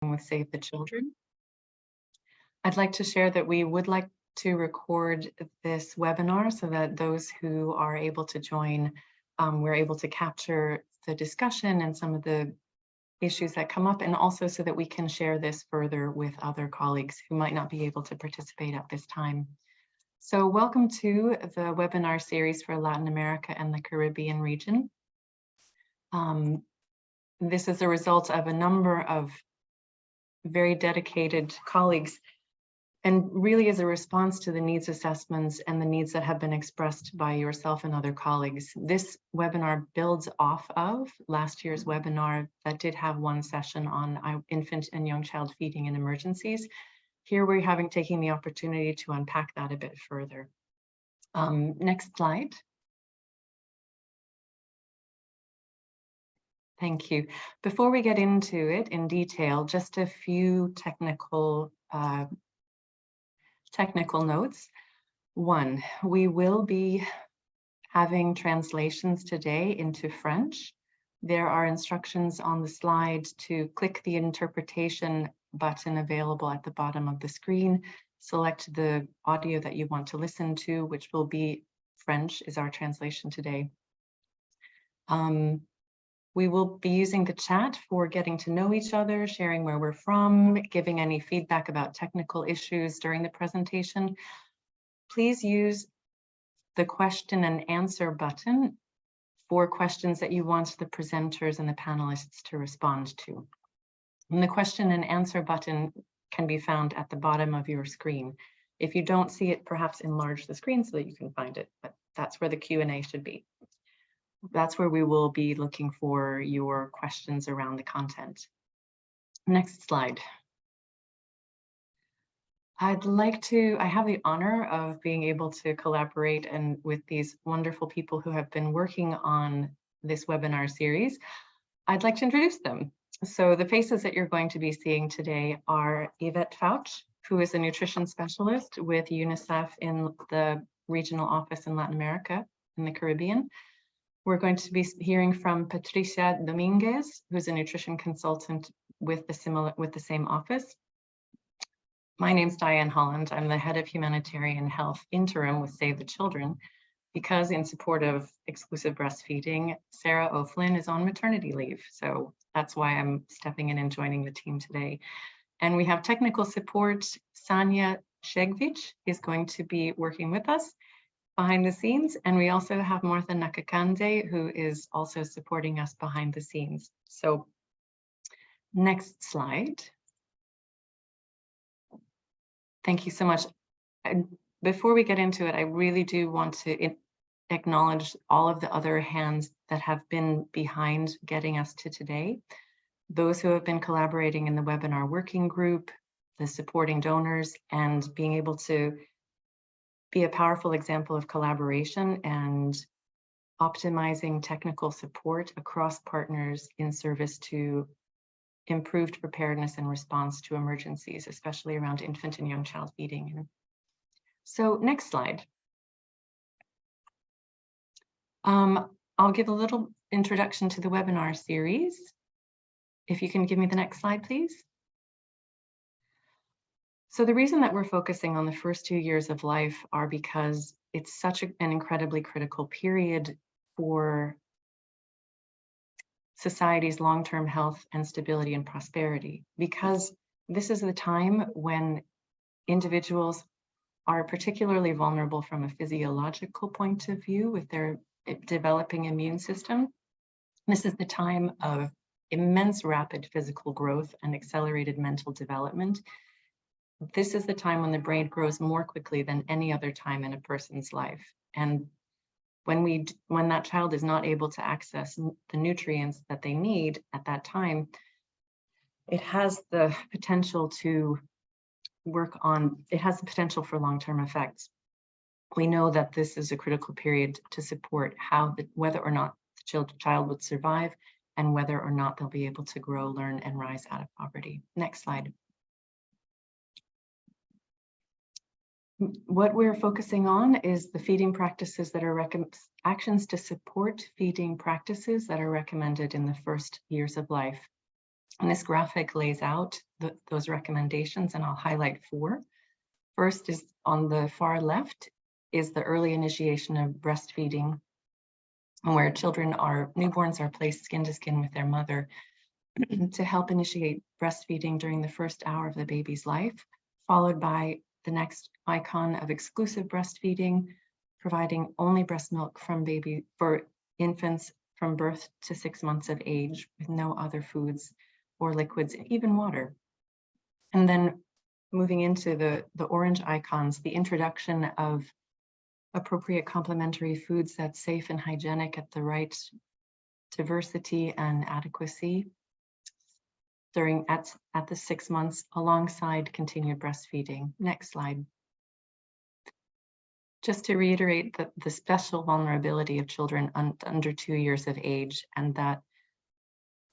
with Save the Children. I'd like to share that we would like to record this webinar so that those who are able to join, we're able to capture the discussion and some of the issues that come up, and also so that we can share this further with other colleagues who might not be able to participate at this time. So welcome to the webinar series for Latin America and the Caribbean region. This is a result of a number of very dedicated colleagues, and really is a response to the needs assessments and the needs that have been expressed by yourself and other colleagues. This webinar builds off of last year's webinar that did have one session on infant and young child feeding and emergencies. Here we're taking the opportunity to unpack that a bit further. Next slide. Thank you. Before we get into it in detail, just a few technical notes. One, we will be having translations today into French. There are instructions on the slide to click the interpretation button available at the bottom of the screen. Select the audio that you want to listen to, which will be French is our translation today. We will be using the chat for getting to know each other, sharing where we're from, giving any feedback about technical issues during the presentation. Please use the question and answer button for questions that you want the presenters and the panelists to respond to. And the question and answer button can be found at the bottom of your screen. If you don't see it, perhaps enlarge the screen so that you can find it, but that's where the Q&A should be. That's where we will be looking for your questions around the content. Next slide. I have the honor of being able to collaborate with these wonderful people who have been working on this webinar series. I'd like to introduce them. So the faces that you're going to be seeing today are Yvette Fouch, who is a nutrition specialist with UNICEF in the regional office in Latin America, in the Caribbean. We're going to be hearing from Patricia Dominguez, who's a nutrition consultant with the same office. My name's Diane Holland. I'm the head of humanitarian health interim with Save the Children, because in support of exclusive breastfeeding, Sarah O'Flynn is on maternity leave. So that's why I'm stepping in and joining the team today. And we have technical support. Sanya Shegvich is going to be working with us behind the scenes, and we also have Martha Nakakande, who is also supporting us behind the scenes. So next slide. Thank you so much. Before we get into it, I really do want to acknowledge all of the other hands that have been behind getting us to today. Those who have been collaborating in the webinar working group, the supporting donors, and being able to be a powerful example of collaboration and optimizing technical support across partners in service to improved preparedness and response to emergencies, especially around infant and young child feeding. So next slide. I'll give a little introduction to the webinar series. If you can give me the next slide, please. So the reason that we're focusing on the first 2 years of life are because it's such an incredibly critical period for society's long-term health and stability and prosperity, because this is the time when individuals are particularly vulnerable from a physiological point of view with their developing immune system. This is the time of immense rapid physical growth and accelerated mental development. This is the time when the brain grows more quickly than any other time in a person's life. And when that child is not able to access the nutrients that they need at that time, it has the potential to it has the potential for long-term effects. We know that this is a critical period to support whether or not the child would survive and whether or not they'll be able to grow, learn, and rise out of poverty. Next slide. What we're focusing on is the feeding practices that are actions to support feeding practices that are recommended in the first years of life. And this graphic lays out those recommendations, and I'll highlight 4. First is on the far left is the early initiation of breastfeeding, where newborns are placed skin to skin with their mother to help initiate breastfeeding during the first hour of the baby's life, followed by the next icon of exclusive breastfeeding, providing only breast milk for infants from birth to 6 months of age with no other foods or liquids, even water. And then moving into the orange icons, the introduction of appropriate complementary foods that's safe and hygienic at the right diversity and adequacy at the 6 months, alongside continued breastfeeding. Next slide. Just to reiterate that the special vulnerability of children under 2 years of age, and that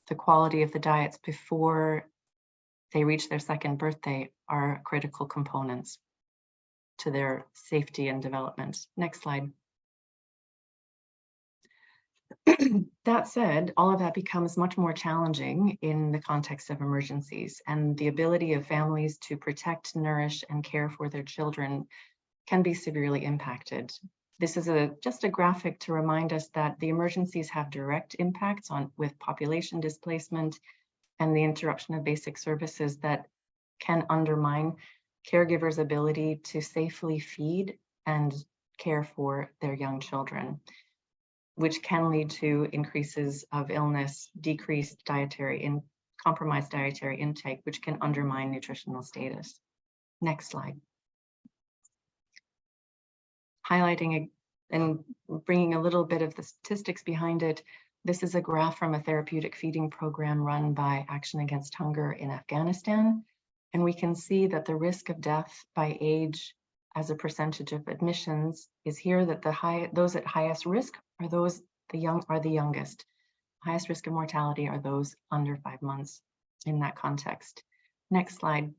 the quality of the diets before they reach their 2nd birthday are critical components to their safety and development. Next slide. That said, all of that becomes much more challenging in the context of emergencies, and the ability of families to protect, nourish, and care for their children can be severely impacted. This is just a graphic to remind us that the emergencies have direct impacts with population displacement and the interruption of basic services that can undermine caregivers' ability to safely feed and care for their young children, which can lead to increases of illness, compromised dietary intake, which can undermine nutritional status. Next slide. Highlighting and bringing a little bit of the statistics behind it, this is a graph from a therapeutic feeding program run by Action Against Hunger in Afghanistan. And we can see that the risk of death by age as a percentage of admissions is here, that those at highest risk are the youngest. Highest risk of mortality are those under 5 months in that context. Next slide.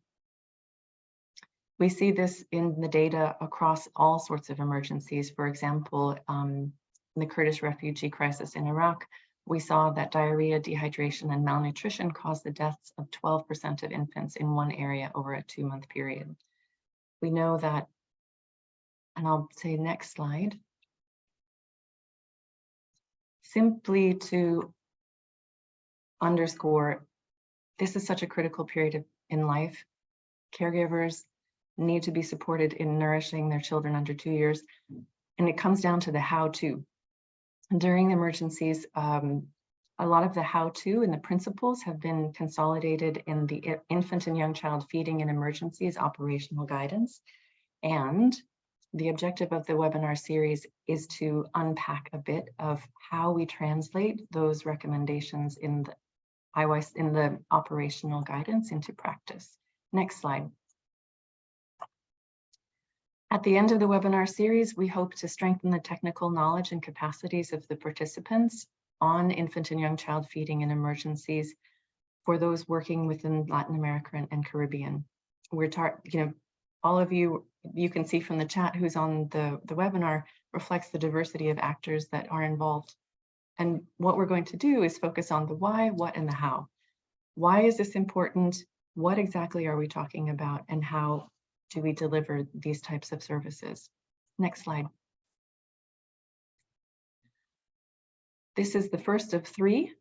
We see this in the data across all sorts of emergencies. For example, in the Kurdish refugee crisis in Iraq, we saw that diarrhea, dehydration, and malnutrition caused the deaths of 12% of infants in one area over a 2-month period. We know that, and I'll say next slide, simply to underscore, this is such a critical period in life. Caregivers need to be supported in nourishing their children under 2 years, and it comes down to the how-to. During the emergencies, a lot of the how-to and the principles have been consolidated in the Infant and Young Child Feeding in Emergencies Operational Guidance. And the objective of the webinar series is to unpack a bit of how we translate those recommendations in the operational guidance into practice. Next slide. At the end of the webinar series, we hope to strengthen the technical knowledge and capacities of the participants on infant and young child feeding in emergencies for those working within Latin America and Caribbean. All of you can see from the chat who's on the webinar reflects the diversity of actors that are involved. And what we're going to do is focus on the why, what, and the how. Why is this important? What exactly are we talking about? And how do we deliver these types of services? Next slide. This is the first of 3.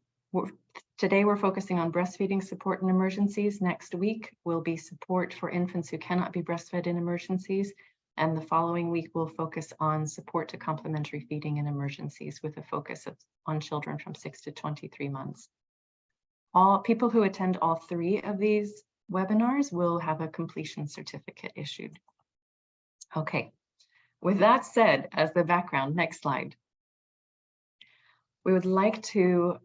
Today we're focusing on breastfeeding support in emergencies. Next week will be support for infants who cannot be breastfed in emergencies. And the following week we'll focus on support to complementary feeding in emergencies with a focus on children from 6 to 23 months. All people who attend all 3 of these webinars will have a completion certificate issued. Okay, with that said, as the background, next slide. We would like to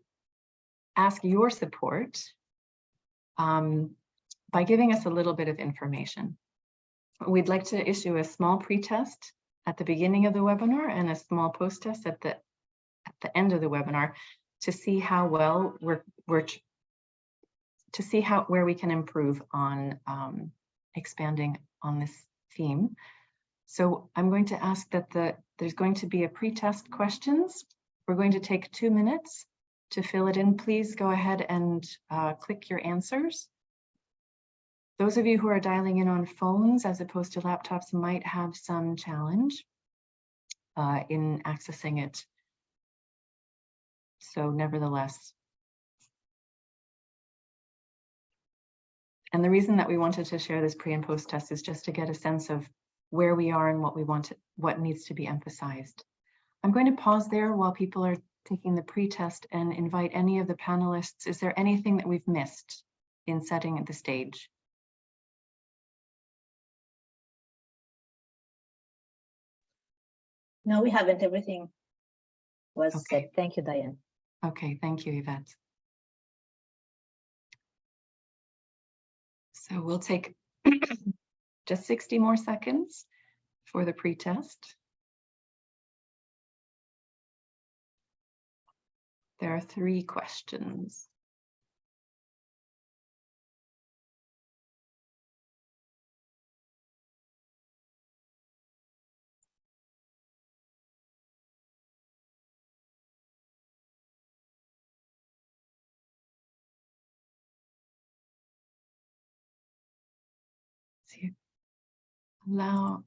ask your support by giving us a little bit of information. We'd like to issue a small pretest at the beginning of the webinar and a small post-test at the end of the webinar to see how well where we can improve on expanding on this theme. So I'm going to ask that there's going to be a pretest questions. We're going to take 2 minutes to fill it in, please go ahead and click your answers. Those of you who are dialing in on phones as opposed to laptops might have some challenge in accessing it. So nevertheless. And the reason that we wanted to share this pre and post test is just to get a sense of where we are and what we want, what needs to be emphasized. I'm going to pause there while people are taking the pre-test and invite any of the panelists. Is there anything that we've missed in setting the stage? No, we haven't. Everything was Okay. said. Thank you, Diane. Okay, thank you, Yvette. So we'll take just 60 more seconds for the pre-test. There are 3 questions. See, allow.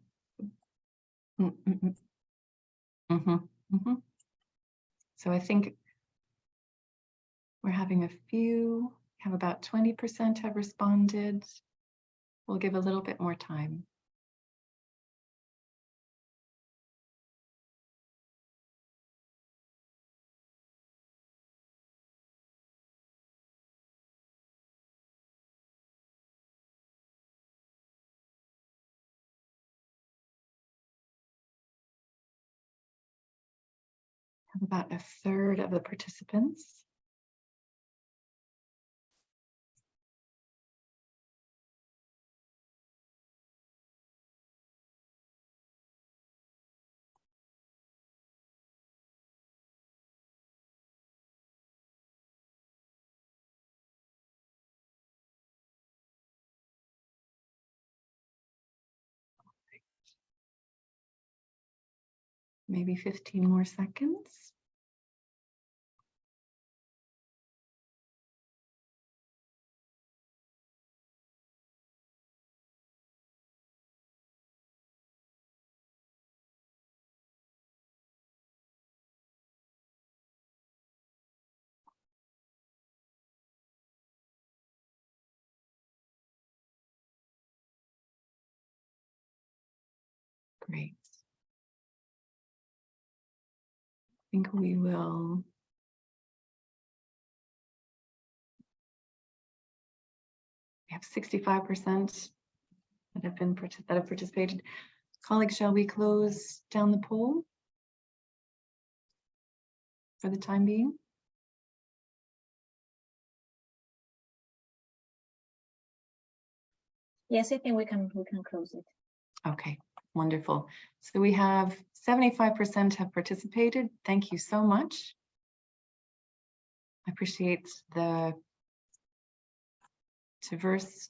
So I think we're having a few, have about 20% have responded. We'll give a little bit more time. Have about a third of the participants. Maybe 15 more seconds. Great. I think we will. We have 65% that have participated. Colleagues, shall we close down the poll for the time being? Yes, I think we can close it. Okay, wonderful. So we have 75% have participated. Thank you so much. I appreciate the diverse.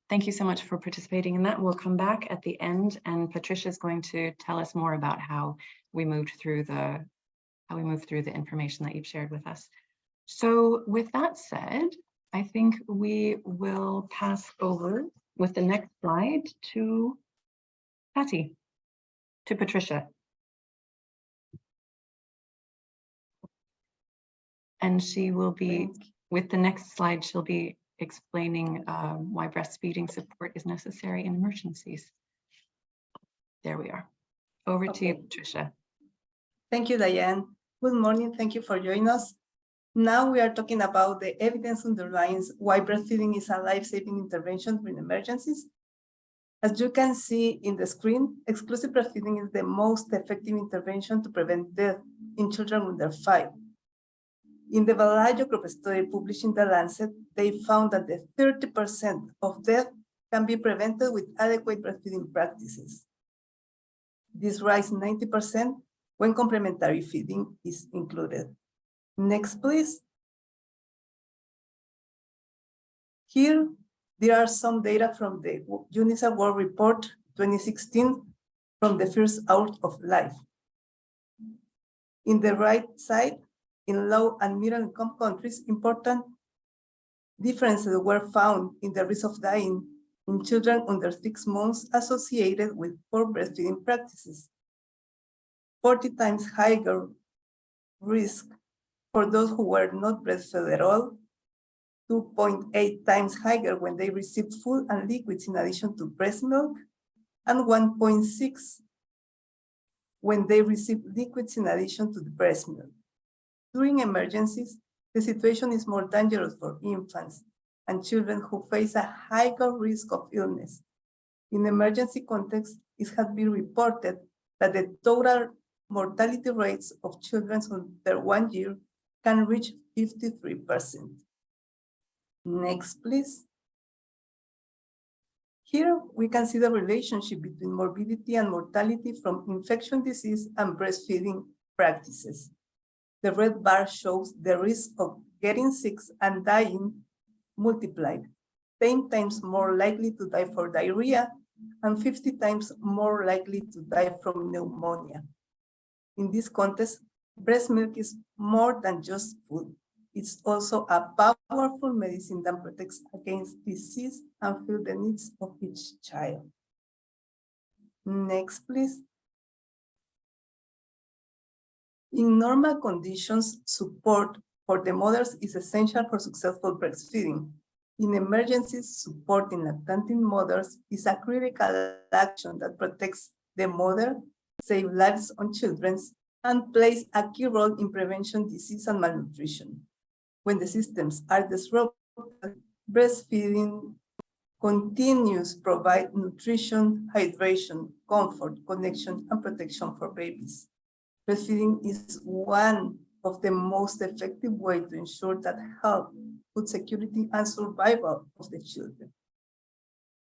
Thank you so much for participating in that. We'll come back at the end, and Patricia is going to tell us more about how we moved through the information that you've shared with us. So with that said, I think we will pass over with the next slide to Patty, to Patricia. And she will be, with the next slide, she'll be explaining why breastfeeding support is necessary in emergencies. There we are. Over to you, Patricia. Thank you, Diane. Good morning. Thank you for joining us. Now we are talking about the evidence underlines why breastfeeding is a life-saving intervention in emergencies. As you can see in the screen, exclusive breastfeeding is the most effective intervention to prevent death in children under 5. In the Valayo group study published in The Lancet, they found that the 30% of death can be prevented with adequate breastfeeding practices. This rises 90% when complementary feeding is included. Next, please. Here, there are some data from the UNICEF World Report 2016 from the first hour of life. In the right side in low and middle-income countries, important differences were found in the risk of dying in children under 6 months associated with poor breastfeeding practices. 40 times higher risk for those who were not breastfed at all, 2.8 times higher when they received food and liquids in addition to breast milk, and 1.6 when they received liquids in addition to the breast milk. During emergencies, the situation is more dangerous for infants and children who face a higher risk of illness. In emergency context, it has been reported that the total mortality rates of children under 1 year can reach 53%. Next, please. Here we can see the relationship between morbidity and mortality from infectious disease and breastfeeding practices. The red bar shows the risk of getting sick and dying multiplied, 10 times more likely to die for diarrhea and 50 times more likely to die from pneumonia. In this context, breast milk is more than just food. It's also a powerful medicine that protects against disease and fills the needs of each child. Next, please. In normal conditions, support for the mothers is essential for successful breastfeeding. In emergencies, supporting lactating mothers is a critical action that protects the mother, saves lives on children, and plays a key role in preventing disease and malnutrition. When the systems are disrupted, breastfeeding continues to provide nutrition, hydration, comfort, connection, and protection for babies. Breastfeeding is one of the most effective ways to ensure that health, food security, and survival of the children.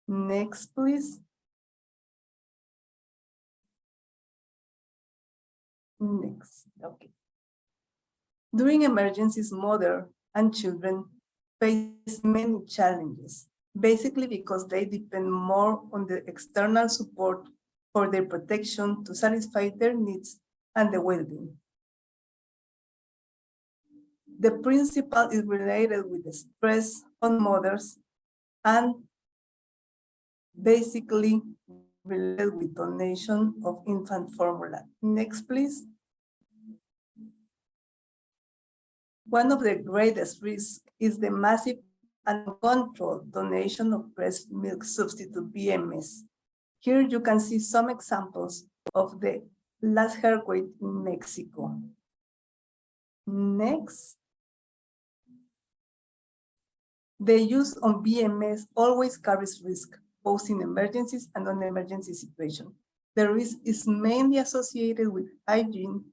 Next, please. Next, okay. During emergencies, mothers and children face many challenges, basically because they depend more on the external support for their protection to satisfy their needs and the well-being. The principle is related with the stress on mothers and basically related with donation of infant formula. Next, please. One of the greatest risks is the massive and uncontrolled donation of breast milk substitute BMS. Here you can see some examples of the last earthquake in Mexico. Next. The use of BMS always carries risk, both in emergencies and non-emergency situations. The risk is mainly associated with hygiene.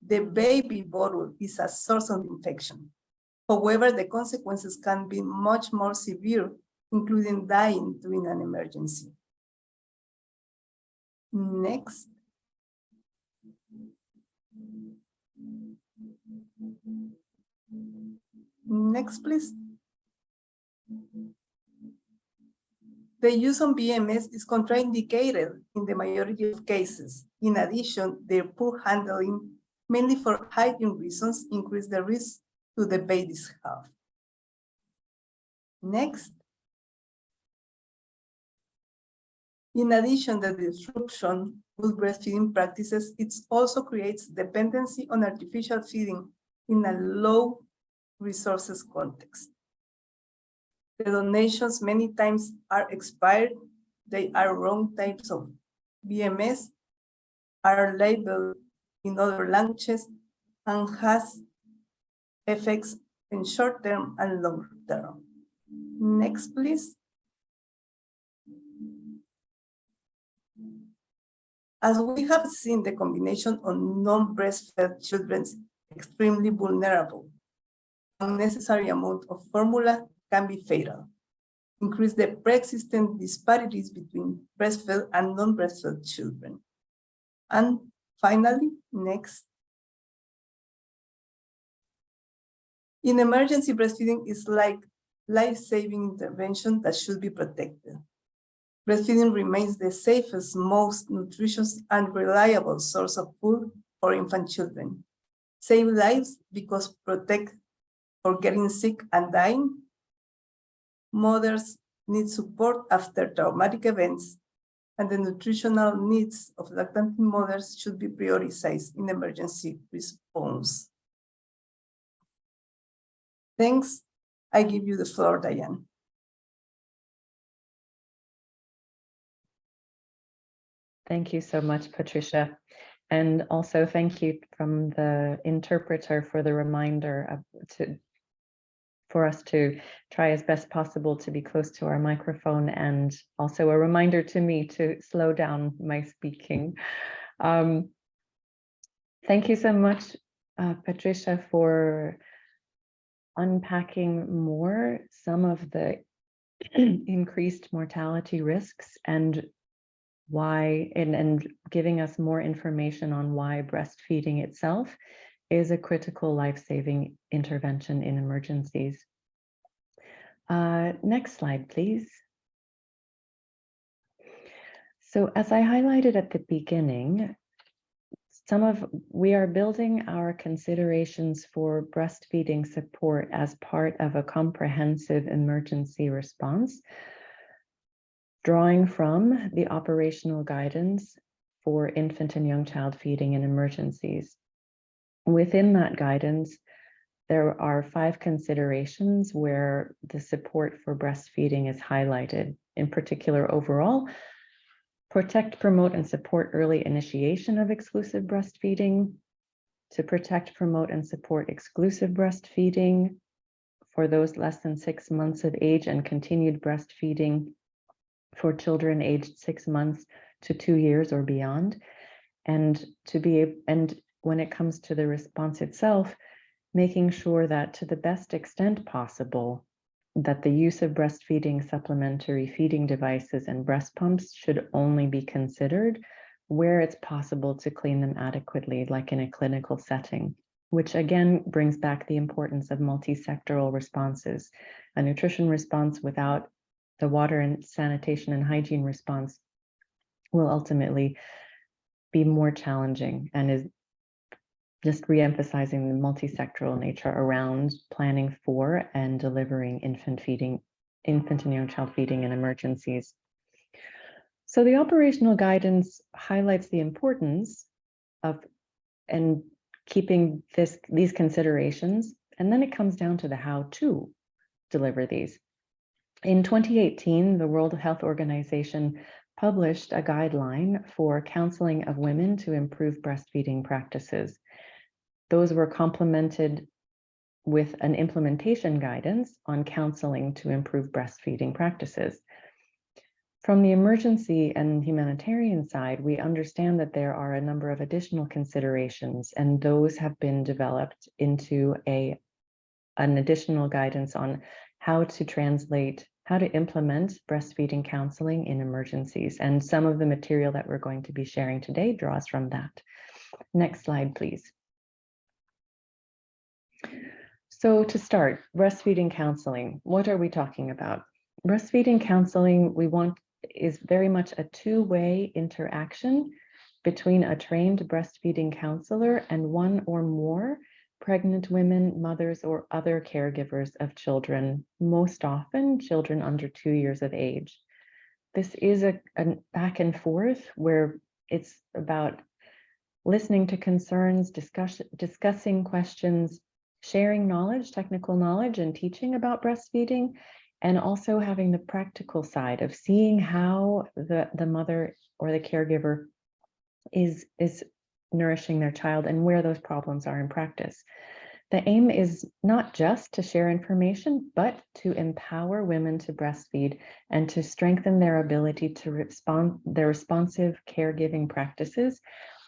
The baby bottle is a source of infection. However, the consequences can be much more severe, including dying during an emergency. Next. Next, please. The use of BMS is contraindicated in the majority of cases. In addition, their poor handling, mainly for hygiene reasons, increase the risk to the baby's health. Next. In addition to the disruption with breastfeeding practices, it also creates dependency on artificial feeding in a low resources context. The donations many times are expired. They are wrong types of BMS, are labeled in other languages, and has effects in short term and long term. Next, please. As we have seen, the combination of non-breastfed children is extremely vulnerable. Unnecessary amount of formula can be fatal. Increase the pre-existing disparities between breastfed and non-breastfed children. And finally, next. In emergency, breastfeeding is like life-saving intervention that should be protected. Breastfeeding remains the safest, most nutritious, and reliable source of food for infant children. save lives because protect for getting sick and dying. Mothers need support after traumatic events, and the nutritional needs of lactating mothers should be prioritized in emergency response. Thanks. I give you the floor, Diane. Thank you so much, Patricia. And also thank you from the interpreter for the reminder for us to try as best possible to be close to our microphone, and also a reminder to me to slow down my speaking. Thank you so much, Patricia, for unpacking more some of the increased mortality risks and why, and giving us more information on why breastfeeding itself is a critical life-saving intervention in emergencies. Next slide, please. So as I highlighted at the beginning, we are building our considerations for breastfeeding support as part of a comprehensive emergency response, drawing from the operational guidance for infant and young child feeding in emergencies. Within that guidance, there are 5 considerations where the support for breastfeeding is highlighted. In particular, overall, protect, promote, and support early initiation of exclusive breastfeeding, to protect, promote, and support exclusive breastfeeding for those less than 6 months of age, and continued breastfeeding for children aged 6 months to 2 years or beyond. And when it comes to the response itself, making sure that to the best extent possible, that the use of breastfeeding supplementary feeding devices and breast pumps should only be considered where it's possible to clean them adequately, like in a clinical setting, which again brings back the importance of multi-sectoral responses. A nutrition response without the water and sanitation and hygiene response will ultimately be more challenging, and is just re-emphasizing the multi-sectoral nature around planning for and delivering infant and young child feeding in emergencies. So the operational guidance highlights the importance of and keeping these considerations, and then it comes down to the how to deliver these. In 2018, the World Health Organization published a guideline for counseling of women to improve breastfeeding practices. Those were complemented with an implementation guidance on counseling to improve breastfeeding practices. From the emergency and humanitarian side, we understand that there are a number of additional considerations, and those have been developed into an additional guidance on how to implement breastfeeding counseling in emergencies. And some of the material that we're going to be sharing today draws from that. Next slide, please. So to start, breastfeeding counseling, what are we talking about? Breastfeeding counseling, is very much a two-way interaction between a trained breastfeeding counselor and one or more pregnant women, mothers, or other caregivers of children, most often children under 2 years of age. This is a back and forth where it's about listening to concerns, discussing questions, sharing knowledge, technical knowledge, and teaching about breastfeeding, and also having the practical side of seeing how the mother or the caregiver is nourishing their child and where those problems are in practice. The aim is not just to share information, but to empower women to breastfeed and to strengthen their ability to their responsive caregiving practices,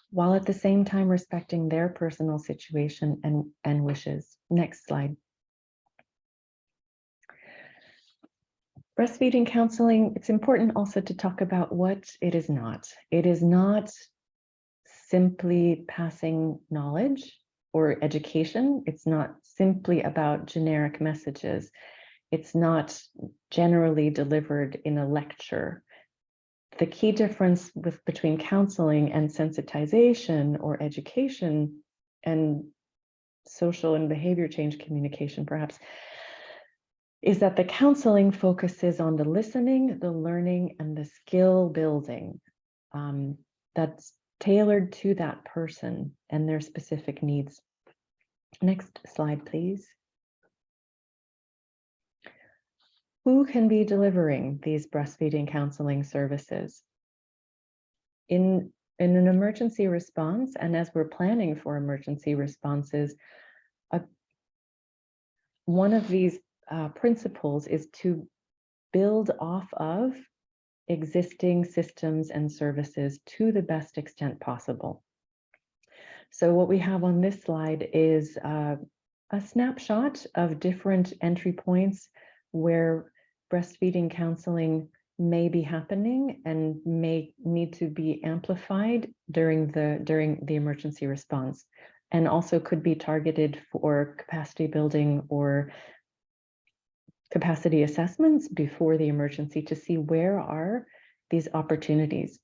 while at the same time respecting their personal situation and wishes. Next slide. Breastfeeding counseling, it's important also to talk about what it is not. It is not simply passing knowledge or education. It's not simply about generic messages. It's not generally delivered in a lecture. The key difference between counseling and sensitization or education and social and behavior change communication, perhaps, is that the counseling focuses on the listening, the learning, and the skill building that's tailored to that person and their specific needs. Next slide, please. Who can be delivering these breastfeeding counseling services? In an emergency response, and as we're planning for emergency responses, one of these principles is to build off of existing systems and services to the best extent possible. So what we have on this slide is a snapshot of different entry points where breastfeeding counseling may be happening and may need to be amplified during the emergency response, and also could be targeted for capacity building or capacity assessments before the emergency to see where are these opportunities.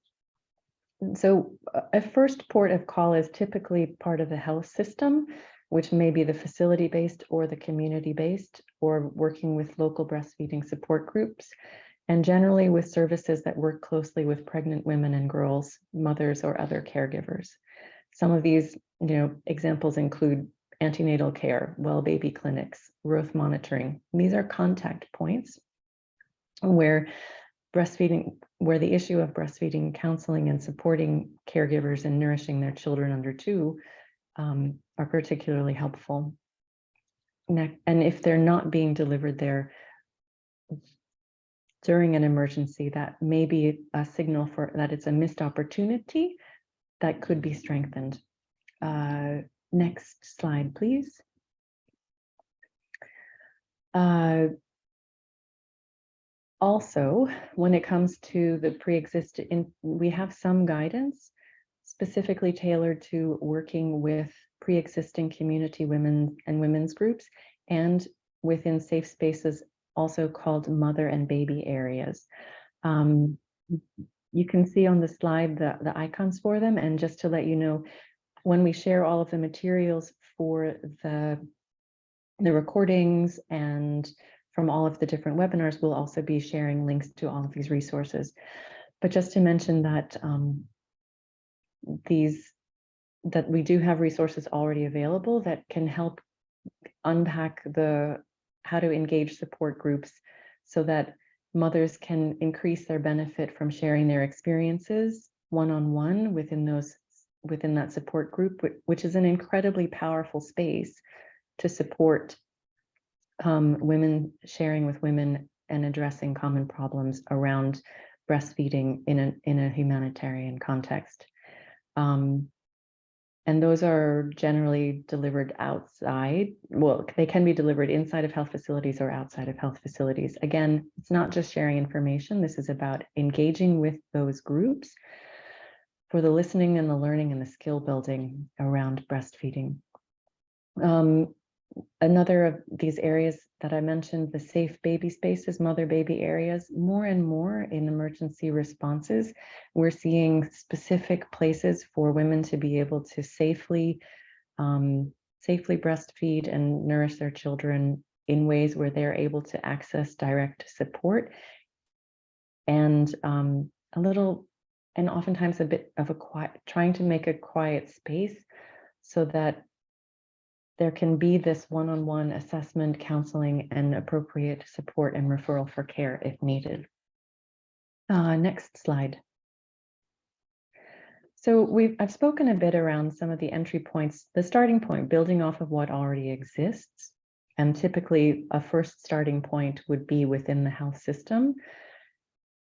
So a first port of call is typically part of the health system, which may be the facility-based or the community-based, or working with local breastfeeding support groups, and generally with services that work closely with pregnant women and girls, mothers, or other caregivers. Some of these, examples include antenatal care, well baby clinics, growth monitoring. These are contact points where the issue of breastfeeding counseling and supporting caregivers in nourishing their children under 2 are particularly helpful. And if they're not being delivered there during an emergency, that may be a signal for that it's a missed opportunity that could be strengthened. Next slide, please. Also, when it comes to the pre-existing, we have some guidance specifically tailored to working with pre-existing community women and women's groups, and within safe spaces also called mother and baby areas. You can see on the slide the icons for them, and just to let you know, when we share all of the materials for the recordings and from all of the different webinars, we'll also be sharing links to all of these resources. But just to mention that that we do have resources already available that can help unpack how to engage support groups so that mothers can increase their benefit from sharing their experiences one-on-one within that support group, which is an incredibly powerful space to support women sharing with women and addressing common problems around breastfeeding in a humanitarian context. And those are generally delivered outside. Well, they can be delivered inside of health facilities or outside of health facilities. Again, it's not just sharing information. This is about engaging with those groups for the listening and the learning and the skill building around breastfeeding. Another of these areas that I mentioned, the safe baby spaces, mother-baby areas, more and more in emergency responses, we're seeing specific places for women to be able to safely breastfeed and nourish their children in ways where they're able to access direct support and oftentimes a bit of trying to make a quiet space so that there can be this one-on-one assessment, counseling, and appropriate support and referral for care if needed. Next slide. So I've spoken a bit around some of the entry points, the starting point, building off of what already exists. And typically a first starting point would be within the health system.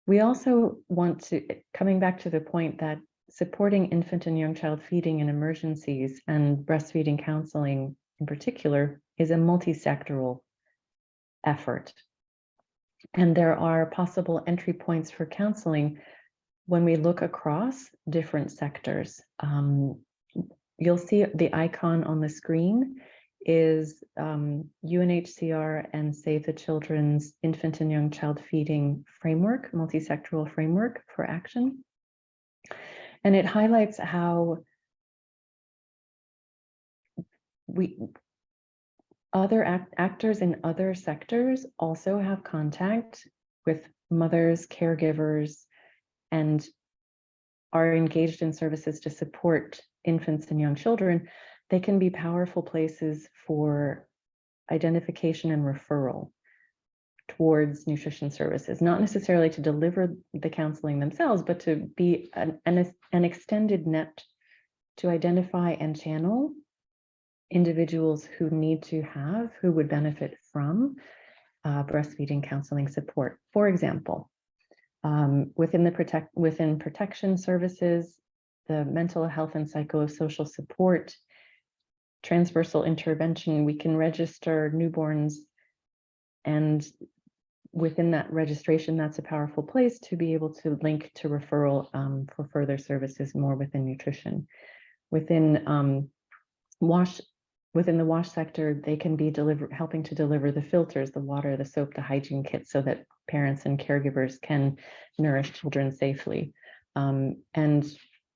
We also want to, coming back to the point that supporting infant and young child feeding in emergencies and breastfeeding counseling in particular is a multi-sectoral effort. And there are possible entry points for counseling when we look across different sectors. You'll see the icon on the screen is UNHCR and Save the Children's Infant and Young Child Feeding Framework, multi-sectoral framework for action. And it highlights how other actors in other sectors also have contact with mothers, caregivers, and are engaged in services to support infants and young children. They can be powerful places for identification and referral towards nutrition services, not necessarily to deliver the counseling themselves, but to be an extended net to identify and channel individuals who would benefit from breastfeeding counseling support. For example, within protection services, the mental health and psychosocial support, transversal intervention, we can register newborns, and within that registration, that's a powerful place to be able to link to referral for further services more within nutrition. Within the wash sector, they can be helping to deliver the filters, the water, the soap, the hygiene kits, so that parents and caregivers can nourish children safely. And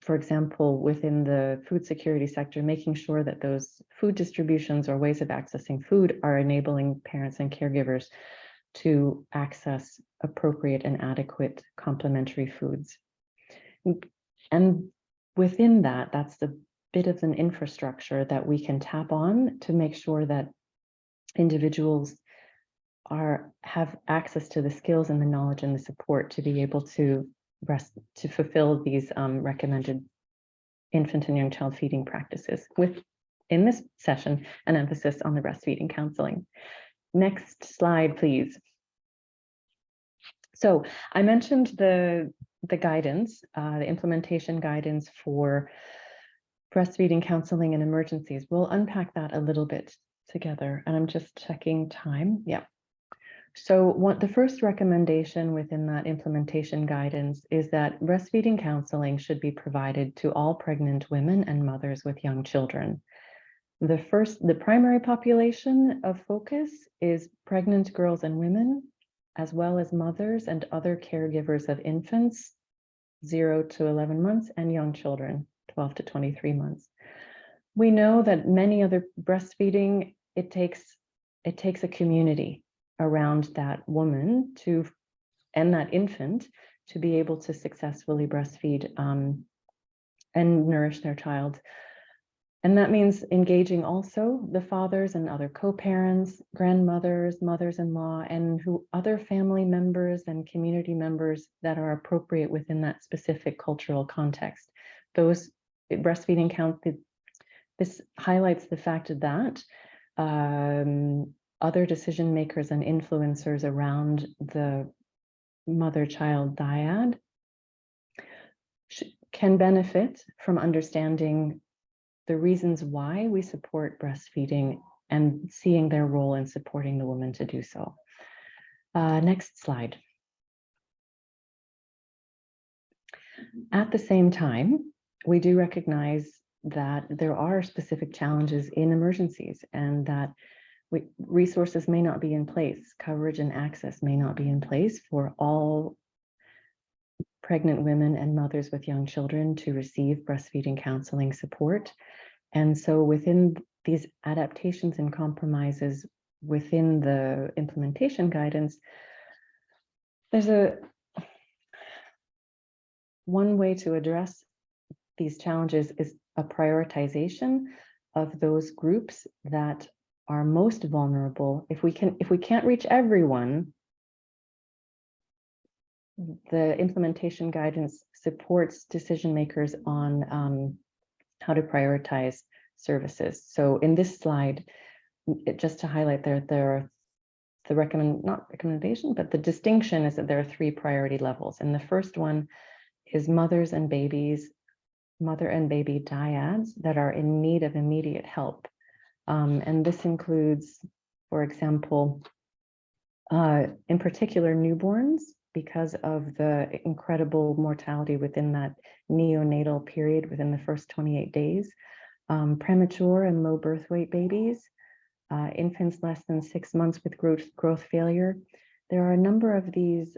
for example, within the food security sector, making sure that those food distributions or ways of accessing food are enabling parents and caregivers to access appropriate and adequate complementary foods. And within that, that's the bit of an infrastructure that we can tap on to make sure that individuals have access to the skills and the knowledge and the support to be able to fulfill these recommended infant and young child feeding practices, with, in this session, an emphasis on the breastfeeding counseling. Next slide, please. So I mentioned the guidance, the implementation guidance for breastfeeding counseling and emergencies. We'll unpack that a little bit together, and I'm just checking time. Yeah. So the first recommendation within that implementation guidance is that breastfeeding counseling should be provided to all pregnant women and mothers with young children. The primary population of focus is pregnant girls and women, as well as mothers and other caregivers of infants 0 to 11 months and young children 12 to 23 months. We know that many other breastfeeding, it takes a community around that woman and that infant to be able to successfully breastfeed and nourish their child. And that means engaging also the fathers and other co-parents, grandmothers, mothers-in-law, and other family members and community members that are appropriate within that specific cultural context. Those breastfeeding this highlights the fact that other decision makers and influencers around the mother-child dyad can benefit from understanding the reasons why we support breastfeeding and seeing their role in supporting the woman to do so. Next slide. At the same time, we do recognize that there are specific challenges in emergencies, and that resources may not be in place, coverage and access may not be in place for all pregnant women and mothers with young children to receive breastfeeding counseling support. And so within these adaptations and compromises within the implementation guidance, there's one way to address these challenges is a prioritization of those groups that are most vulnerable. If we can't reach everyone, the implementation guidance supports decision makers on how to prioritize services. So in this slide, just to highlight, there are not recommendation, but the distinction is that there are 3 priority levels. And the first one is mother and baby dyads that are in need of immediate help. And this includes, for example, in particular, newborns, because of the incredible mortality within that neonatal period within the first 28 days, premature and low birth weight babies, infants less than 6 months with growth failure. There are a number of these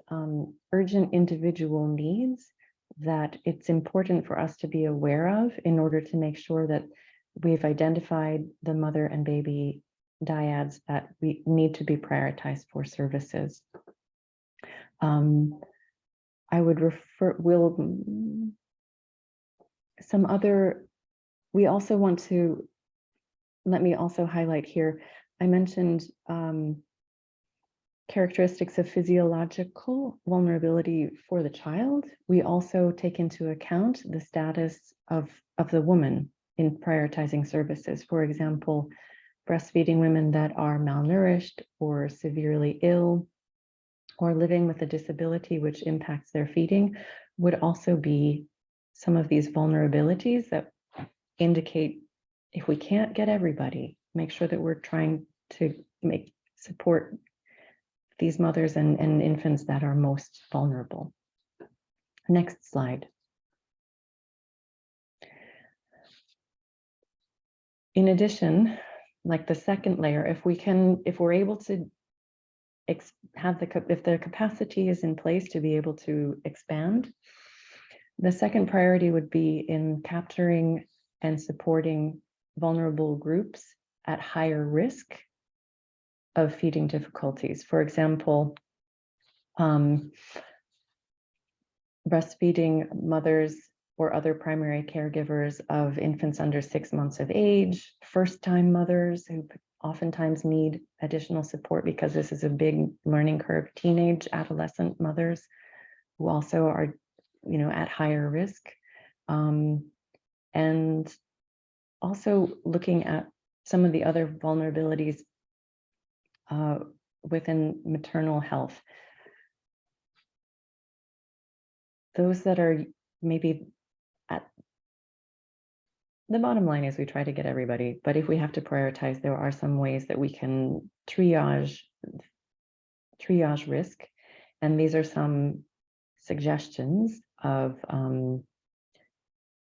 urgent individual needs that it's important for us to be aware of in order to make sure that we've identified the mother and baby dyads that we need to be prioritized for services. I would refer, we also want to, let me also highlight here, I mentioned characteristics of physiological vulnerability for the child. We also take into account the status of the woman in prioritizing services. For example, breastfeeding women that are malnourished or severely ill or living with a disability which impacts their feeding would also be some of these vulnerabilities that indicate if we can't get everybody, make sure that we're trying to support these mothers and infants that are most vulnerable. Next slide. In addition, like the second layer, if we're able to if the capacity is in place to be able to expand, the second priority would be in capturing and supporting vulnerable groups at higher risk of feeding difficulties. For example, breastfeeding mothers or other primary caregivers of infants under 6 months of age, first-time mothers who oftentimes need additional support because this is a big learning curve, teenage, adolescent mothers who also are, at higher risk. And also looking at some of the other vulnerabilities within maternal health. Those that are maybe at the bottom line is we try to get everybody, but if we have to prioritize, there are some ways that we can triage risk. And these are some suggestions of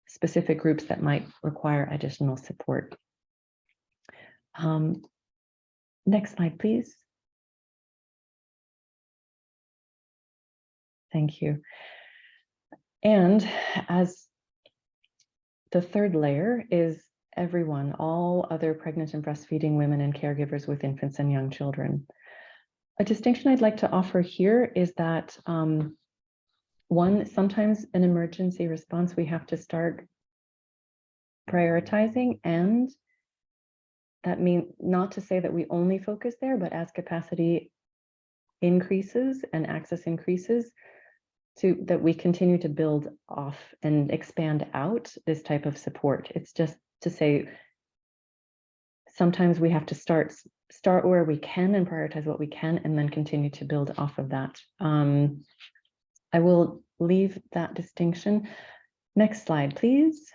specific groups that might require additional support. Next slide, please. Thank you. And as the third layer is everyone, all other pregnant and breastfeeding women and caregivers with infants and young children. A distinction I'd like to offer here is that one, sometimes an emergency response, we have to start prioritizing, and that means not to say that we only focus there, but as capacity increases and access increases, that we continue to build off and expand out this type of support. It's just to say, sometimes we have to start where we can and prioritize what we can, and then continue to build off of that. I will leave that distinction. Next slide, please.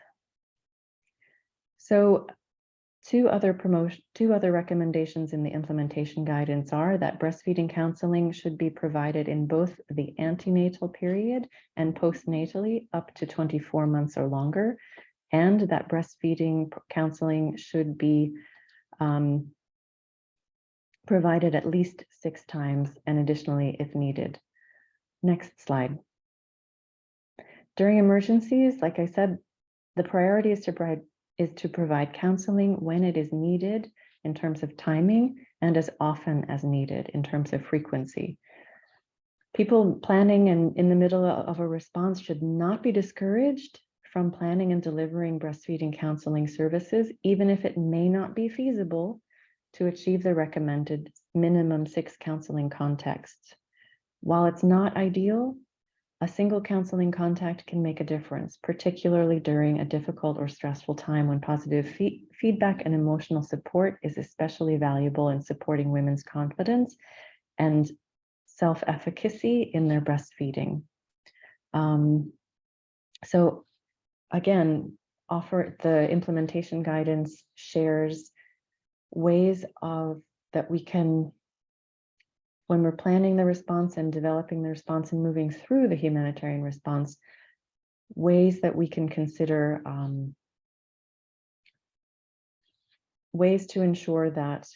So two other recommendations in the implementation guidance are that breastfeeding counseling should be provided in both the antenatal period and postnatally up to 24 months or longer, and that breastfeeding counseling should be provided at least 6 times and additionally if needed. Next slide. During emergencies, like I said, the priority is to provide counseling when it is needed in terms of timing and as often as needed in terms of frequency. People planning and in the middle of a response should not be discouraged from planning and delivering breastfeeding counseling services, even if it may not be feasible to achieve the recommended minimum 6 counseling contexts. While it's not ideal, a single counseling contact can make a difference, particularly during a difficult or stressful time when positive feedback and emotional support is especially valuable in supporting women's confidence and self-efficacy in their breastfeeding. So again, the implementation guidance shares ways that we can, when we're planning the response and developing the response and moving through the humanitarian response, ways that we can consider ways to ensure that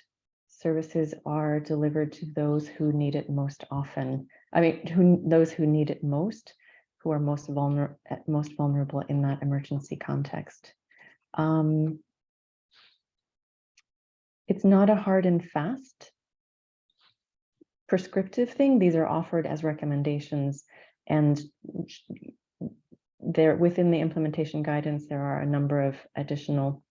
services are delivered to those who need it most often. Those who need it most, who are most vulnerable in that emergency context. It's not a hard and fast prescriptive thing. These are offered as recommendations, and there within the implementation guidance, there are a number of additional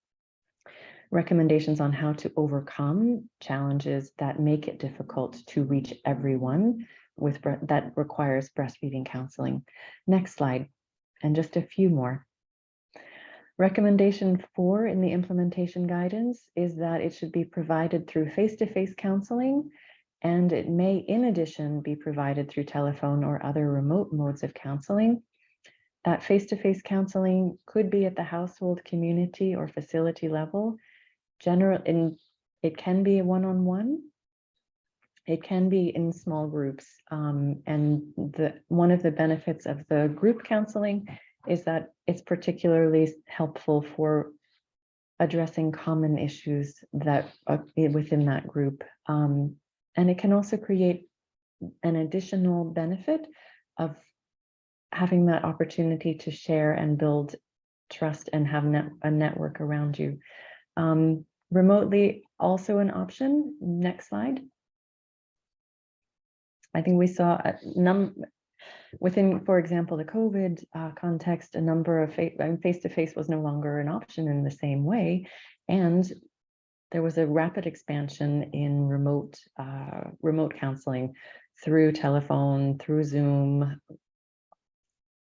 recommendations on how to overcome challenges that make it difficult to reach everyone with that requires breastfeeding counseling. Next slide, and just a few more. Recommendation 4 in the implementation guidance is that it should be provided through face-to-face counseling, and it may in addition be provided through telephone or other remote modes of counseling. That face-to-face counseling could be at the household, community, or facility level. It can be a one-on-one. It can be in small groups. And one of the benefits of the group counseling is that it's particularly helpful for addressing common issues that within that group. And it can also create an additional benefit of having that opportunity to share and build trust and have a network around you. Remotely, also an option. Next slide. I think we saw within, for example, the COVID context, a number of face-to-face was no longer an option in the same way, and there was a rapid expansion in remote counseling through telephone, through Zoom,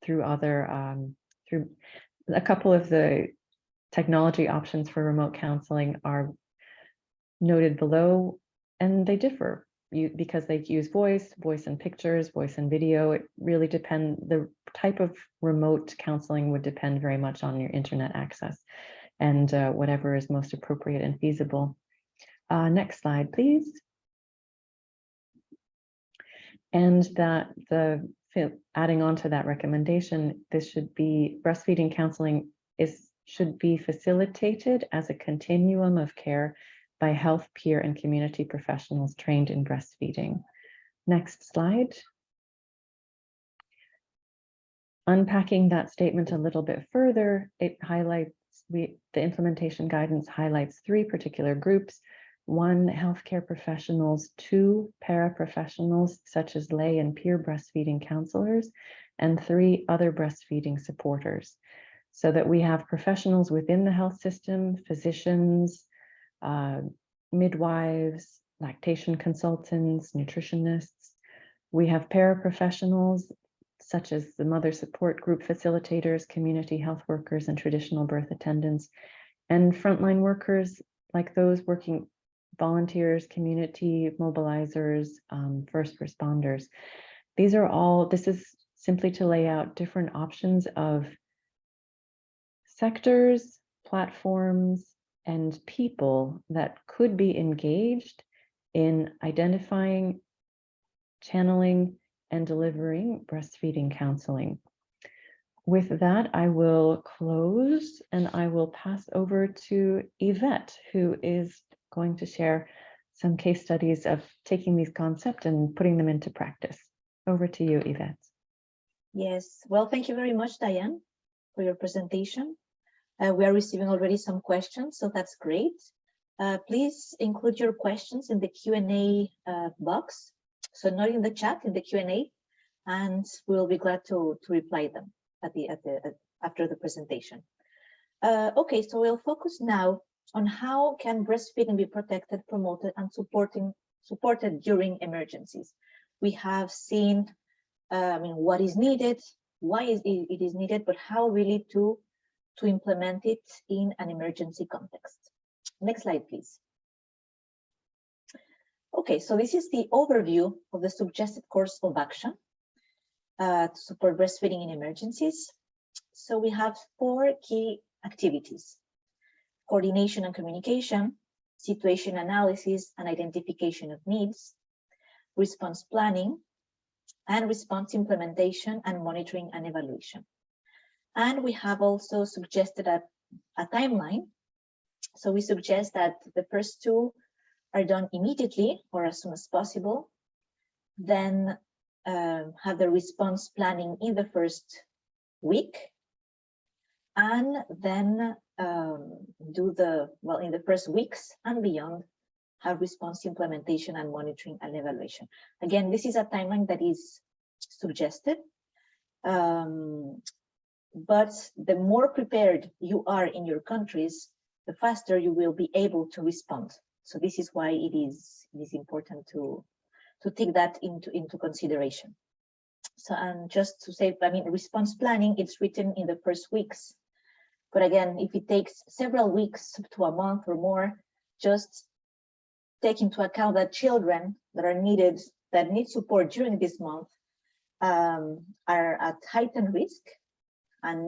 through a couple of the technology options for remote counseling are noted below, and they differ because they use voice and pictures, voice and video. It really depends. The type of remote counseling would depend very much on your internet access and whatever is most appropriate and feasible. Next slide, please. And adding on to that recommendation, this should be breastfeeding counseling should be facilitated as a continuum of care by health, peer, and community professionals trained in breastfeeding. Next slide. Unpacking that statement a little bit further, it highlights, the implementation guidance highlights 3 particular groups. 1, healthcare professionals, 2, paraprofessionals, such as lay and peer breastfeeding counselors, and 3, other breastfeeding supporters. So that we have professionals within the health system, physicians, midwives, lactation consultants, nutritionists. We have paraprofessionals, such as the mother support group facilitators, community health workers, and traditional birth attendants, and frontline workers like those working volunteers, community mobilizers, first responders. This is simply to lay out different options of sectors, platforms, and people that could be engaged in identifying, channeling, and delivering breastfeeding counseling. With that, I will close and I will pass over to Yvette, who is going to share some case studies of taking these concepts and putting them into practice. Over to you, Yvette. Yes, well, thank you very much, Diane, for your presentation. We are receiving already some questions, so that's great. Please include your questions in the Q&A box. So not in the chat, in the Q&A, and we'll be glad to reply them after the presentation. Okay, so we'll focus now on how can breastfeeding be protected, promoted, and supported during emergencies. We have seen what is needed, why it is needed, but how really to implement it in an emergency context. Next slide, please. Okay, so this is the overview of the suggested course of action to support breastfeeding in emergencies. So we have 4 key activities: coordination and communication, situation analysis and identification of needs, response planning, and response implementation and monitoring and evaluation. And we have also suggested a timeline. So we suggest that the first 2 are done immediately or as soon as possible, then have the response planning in the first week, and then in the first weeks and beyond, have response implementation and monitoring and evaluation. Again, this is a timeline that is suggested, but the more prepared you are in your countries, the faster you will be able to respond. So this is why it is important to take that into consideration. So, and just to say, I mean, response planning, it's written in the first weeks. But again, if it takes several weeks to a month or more, just take into account that children that need support during this month are at heightened risk and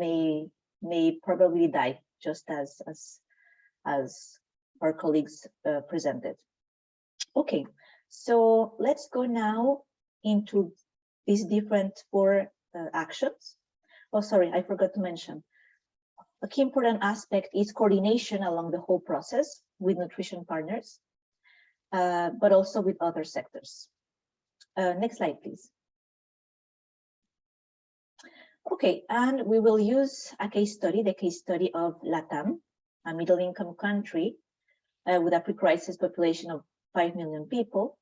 may probably die, just as our colleagues presented. Okay, so let's go now into these different 4 actions. Oh, sorry, I forgot to mention. A key important aspect is coordination along the whole process with nutrition partners, but also with other sectors. Next slide, please. Okay, and we will use a case study, the case study of LATAM, a middle-income country with a pre-crisis population of 5 million people.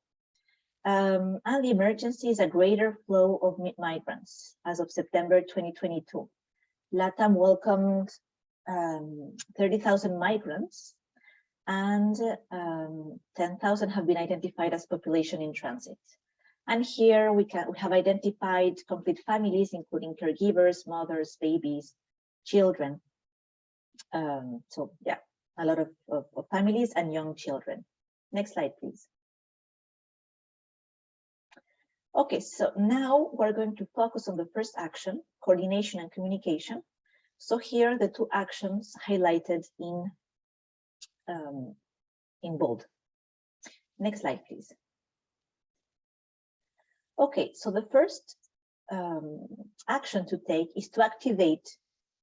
And the emergency is a greater flow of migrants. As of September 2022, LATAM welcomed 30,000 migrants, and 10,000 have been identified as population in transit. And here we have identified complete families, including caregivers, mothers, babies, children. So yeah, a lot of families and young children. Next slide, please. Okay, so now we're going to focus on the first action, coordination and communication. So here are the 2 actions highlighted in bold. Next slide, please. Okay, so the first action to take is to activate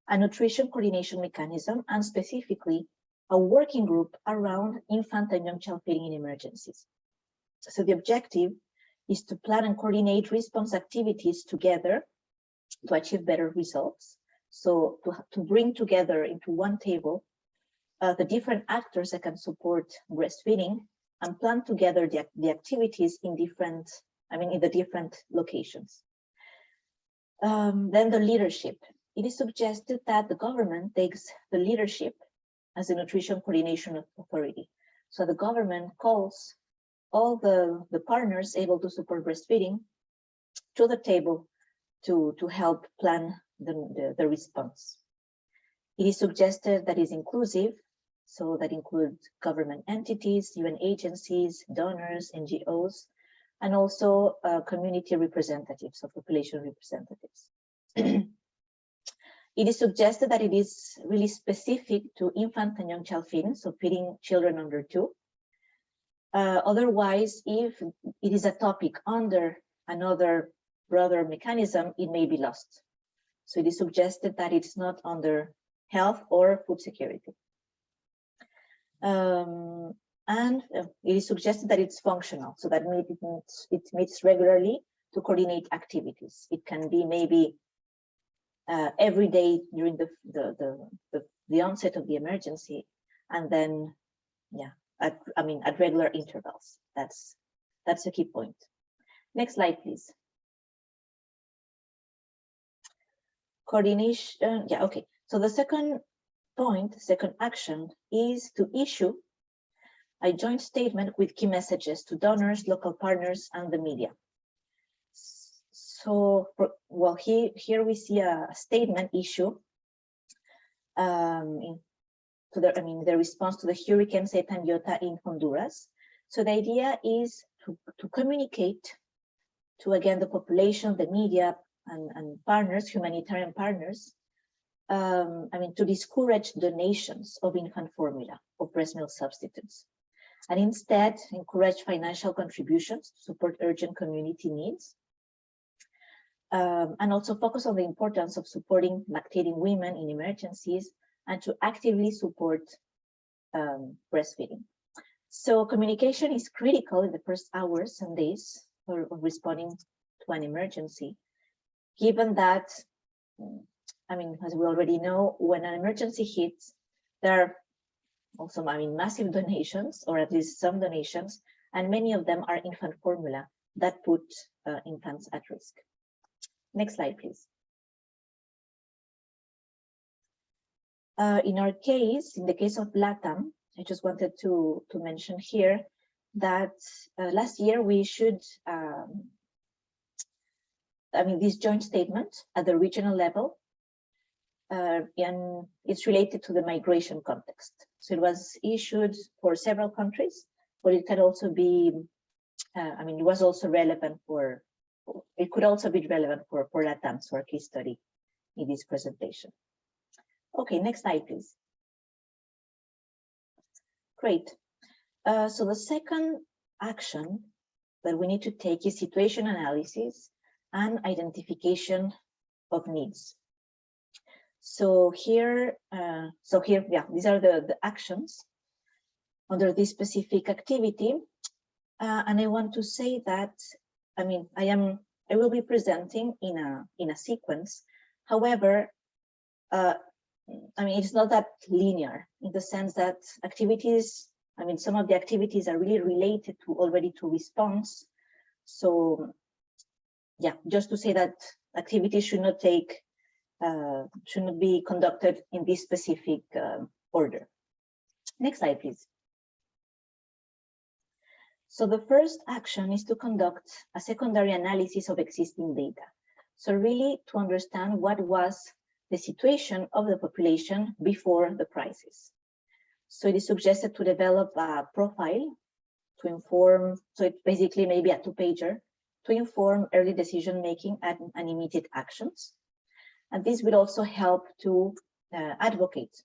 a nutrition coordination mechanism, and specifically a working group around infant and young child feeding in emergencies. So the objective is to plan and coordinate response activities together to achieve better results. So to bring together into one table the different actors that can support breastfeeding and plan together the activities in the different locations. Then the leadership. It is suggested that the government takes the leadership as a nutrition coordination authority. So the government calls all the partners able to support breastfeeding to the table to help plan the response. It is suggested that is inclusive, so that includes government entities, UN agencies, donors, NGOs, and also community representatives, or population representatives. It is suggested that it is really specific to infant and young child feeding, so feeding children under 2. Otherwise, if it is a topic under another broader mechanism, it may be lost. So it is suggested that it's not under health or food security. And it is suggested that it's functional, so that it meets regularly to coordinate activities. It can be maybe every day during the onset of the emergency, and then at regular intervals. That's a key point. Next slide, please. Coordination. Yeah, okay. So the second point, second action, is to issue a joint statement with key messages to donors, local partners, and the media. So, well, here we see a statement issue the response to the hurricanes Eta and Iota in Honduras. So the idea is to communicate to, again, the population, the media, and partners, humanitarian partners, to discourage donations of infant formula, of breast milk substitutes, and instead encourage financial contributions to support urgent community needs, and also focus on the importance of supporting lactating women in emergencies, and to actively support breastfeeding. So communication is critical in the first hours and days of responding to an emergency, given that, as we already know, when an emergency hits, there are also, I mean, massive donations, or at least some donations, and many of them are infant formula that put infants at risk. Next slide, please. In our case, in the case of LATAM, I just wanted to mention here that last year we issued, this joint statement at the regional level, and it's related to the migration context. So it was issued for several countries, but it can also be, it was also relevant for, it could also be relevant for LATAM, so our case study in this presentation. Okay, next slide, please. Great. So the second action that we need to take is situation analysis and identification of needs. So here, these are the actions under this specific activity. And I want to say that, I will be presenting in a sequence. However, it's not that linear in the sense that activities, some of the activities are really related to response. So yeah, just to say that activities should not be conducted in this specific order. Next slide, please. So the first action is to conduct a secondary analysis of existing data. So really to understand what was the situation of the population before the crisis. So it is suggested to develop a profile to inform, so it's basically maybe a 2-pager, to inform early decision-making and immediate actions. And this will also help to advocate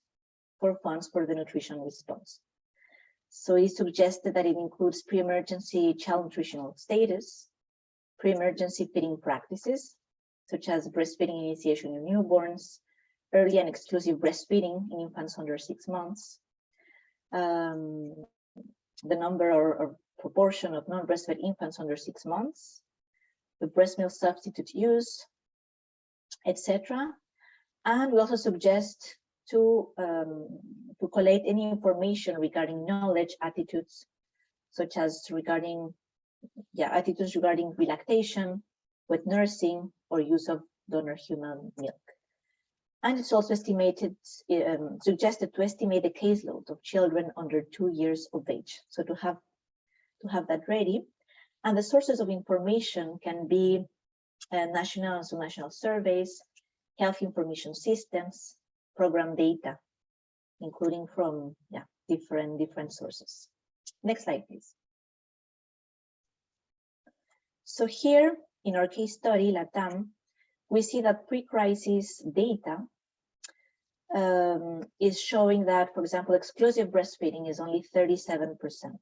for funds for the nutrition response. So it's suggested that it includes pre-emergency child nutritional status, pre-emergency feeding practices, such as breastfeeding initiation in newborns, early and exclusive breastfeeding in infants under 6 months, the number or proportion of non-breastfed infants under 6 months, the breast milk substitute use, etc. And we also suggest to collate any information regarding knowledge, attitudes, such as attitudes regarding lactation, wet nursing, or use of donor human milk. And it's also suggested to estimate the caseload of children under 2 years of age. So to have that ready. And the sources of information can be national and subnational surveys, health information systems, program data, including from different sources. Next slide, please. So here in our case study, LATAM, we see that pre-crisis data is showing that, for example, exclusive breastfeeding is only 37%.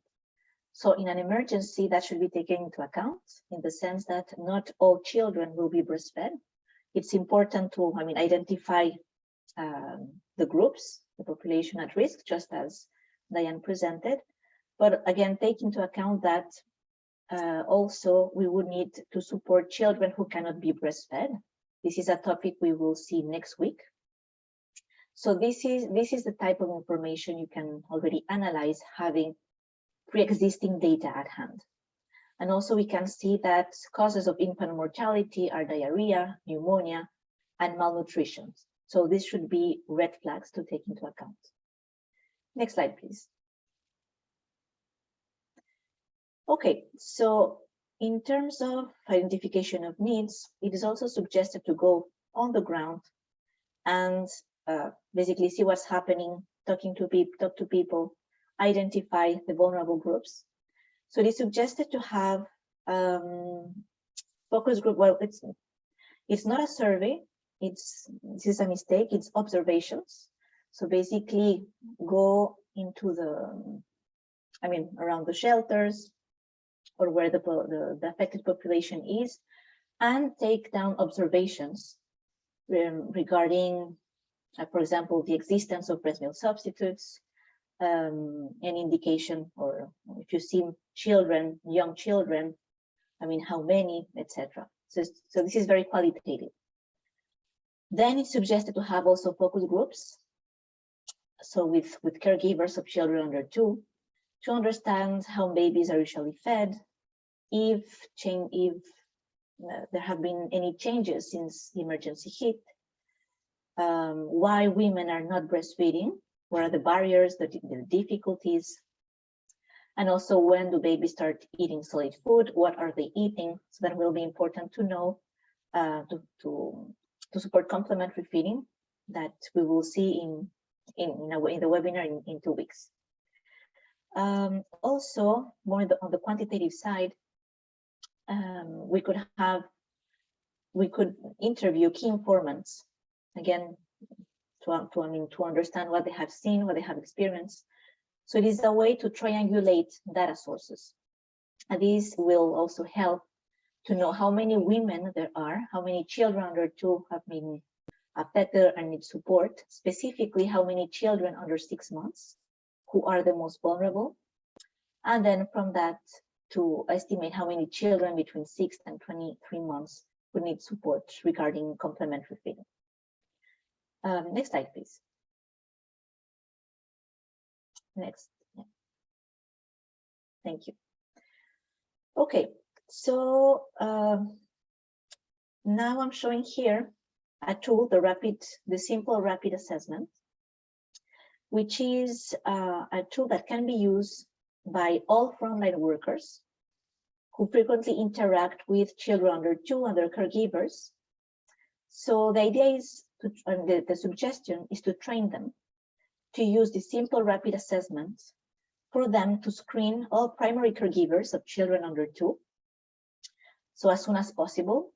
So in an emergency, that should be taken into account in the sense that not all children will be breastfed. It's important to, identify the groups, the population at risk, just as Diane presented. But again, take into account that also we would need to support children who cannot be breastfed. This is a topic we will see next week. So this is the type of information you can already analyze having pre-existing data at hand. And also we can see that causes of infant mortality are diarrhea, pneumonia, and malnutrition. So this should be red flags to take into account. Next slide, please. Okay, so in terms of identification of needs, it is also suggested to go on the ground and basically see what's happening, talk to people, identify the vulnerable groups. So it is suggested to have focus group. Well, it's not a survey. This is a mistake. It's observations. So basically, go into around the shelters or where the affected population is, and take down observations regarding, for example, the existence of breast milk substitutes, an indication, or if you see children, young children, how many, etc. So this is very qualitative. Then it's suggested to have also focus groups. so with caregivers of children under 2, to understand how babies are usually fed, if there have been any changes since the emergency hit, why women are not breastfeeding, what are the barriers, the difficulties, and also when do babies start eating solid food, what are they eating. So that will be important to know to support complementary feeding that we will see in the webinar in 2 weeks. Also, more on the quantitative side, we could interview key informants, again, to understand what they have seen, what they have experienced. So it is a way to triangulate data sources. And this will also help to know how many women there are, how many children under 2 have been affected and need support, specifically how many children under 6 months who are the most vulnerable. And then from that, to estimate how many children between 6 and 23 months who need support regarding complementary feeding. Next slide, please. Next. Yeah. Thank you. Okay, so now I'm showing here a tool, the simple rapid assessment, which is a tool that can be used by all frontline workers who frequently interact with children under 2 and their caregivers. So the idea is, the suggestion is to train them to use the simple rapid assessment for them to screen all primary caregivers of children under 2, so as soon as possible,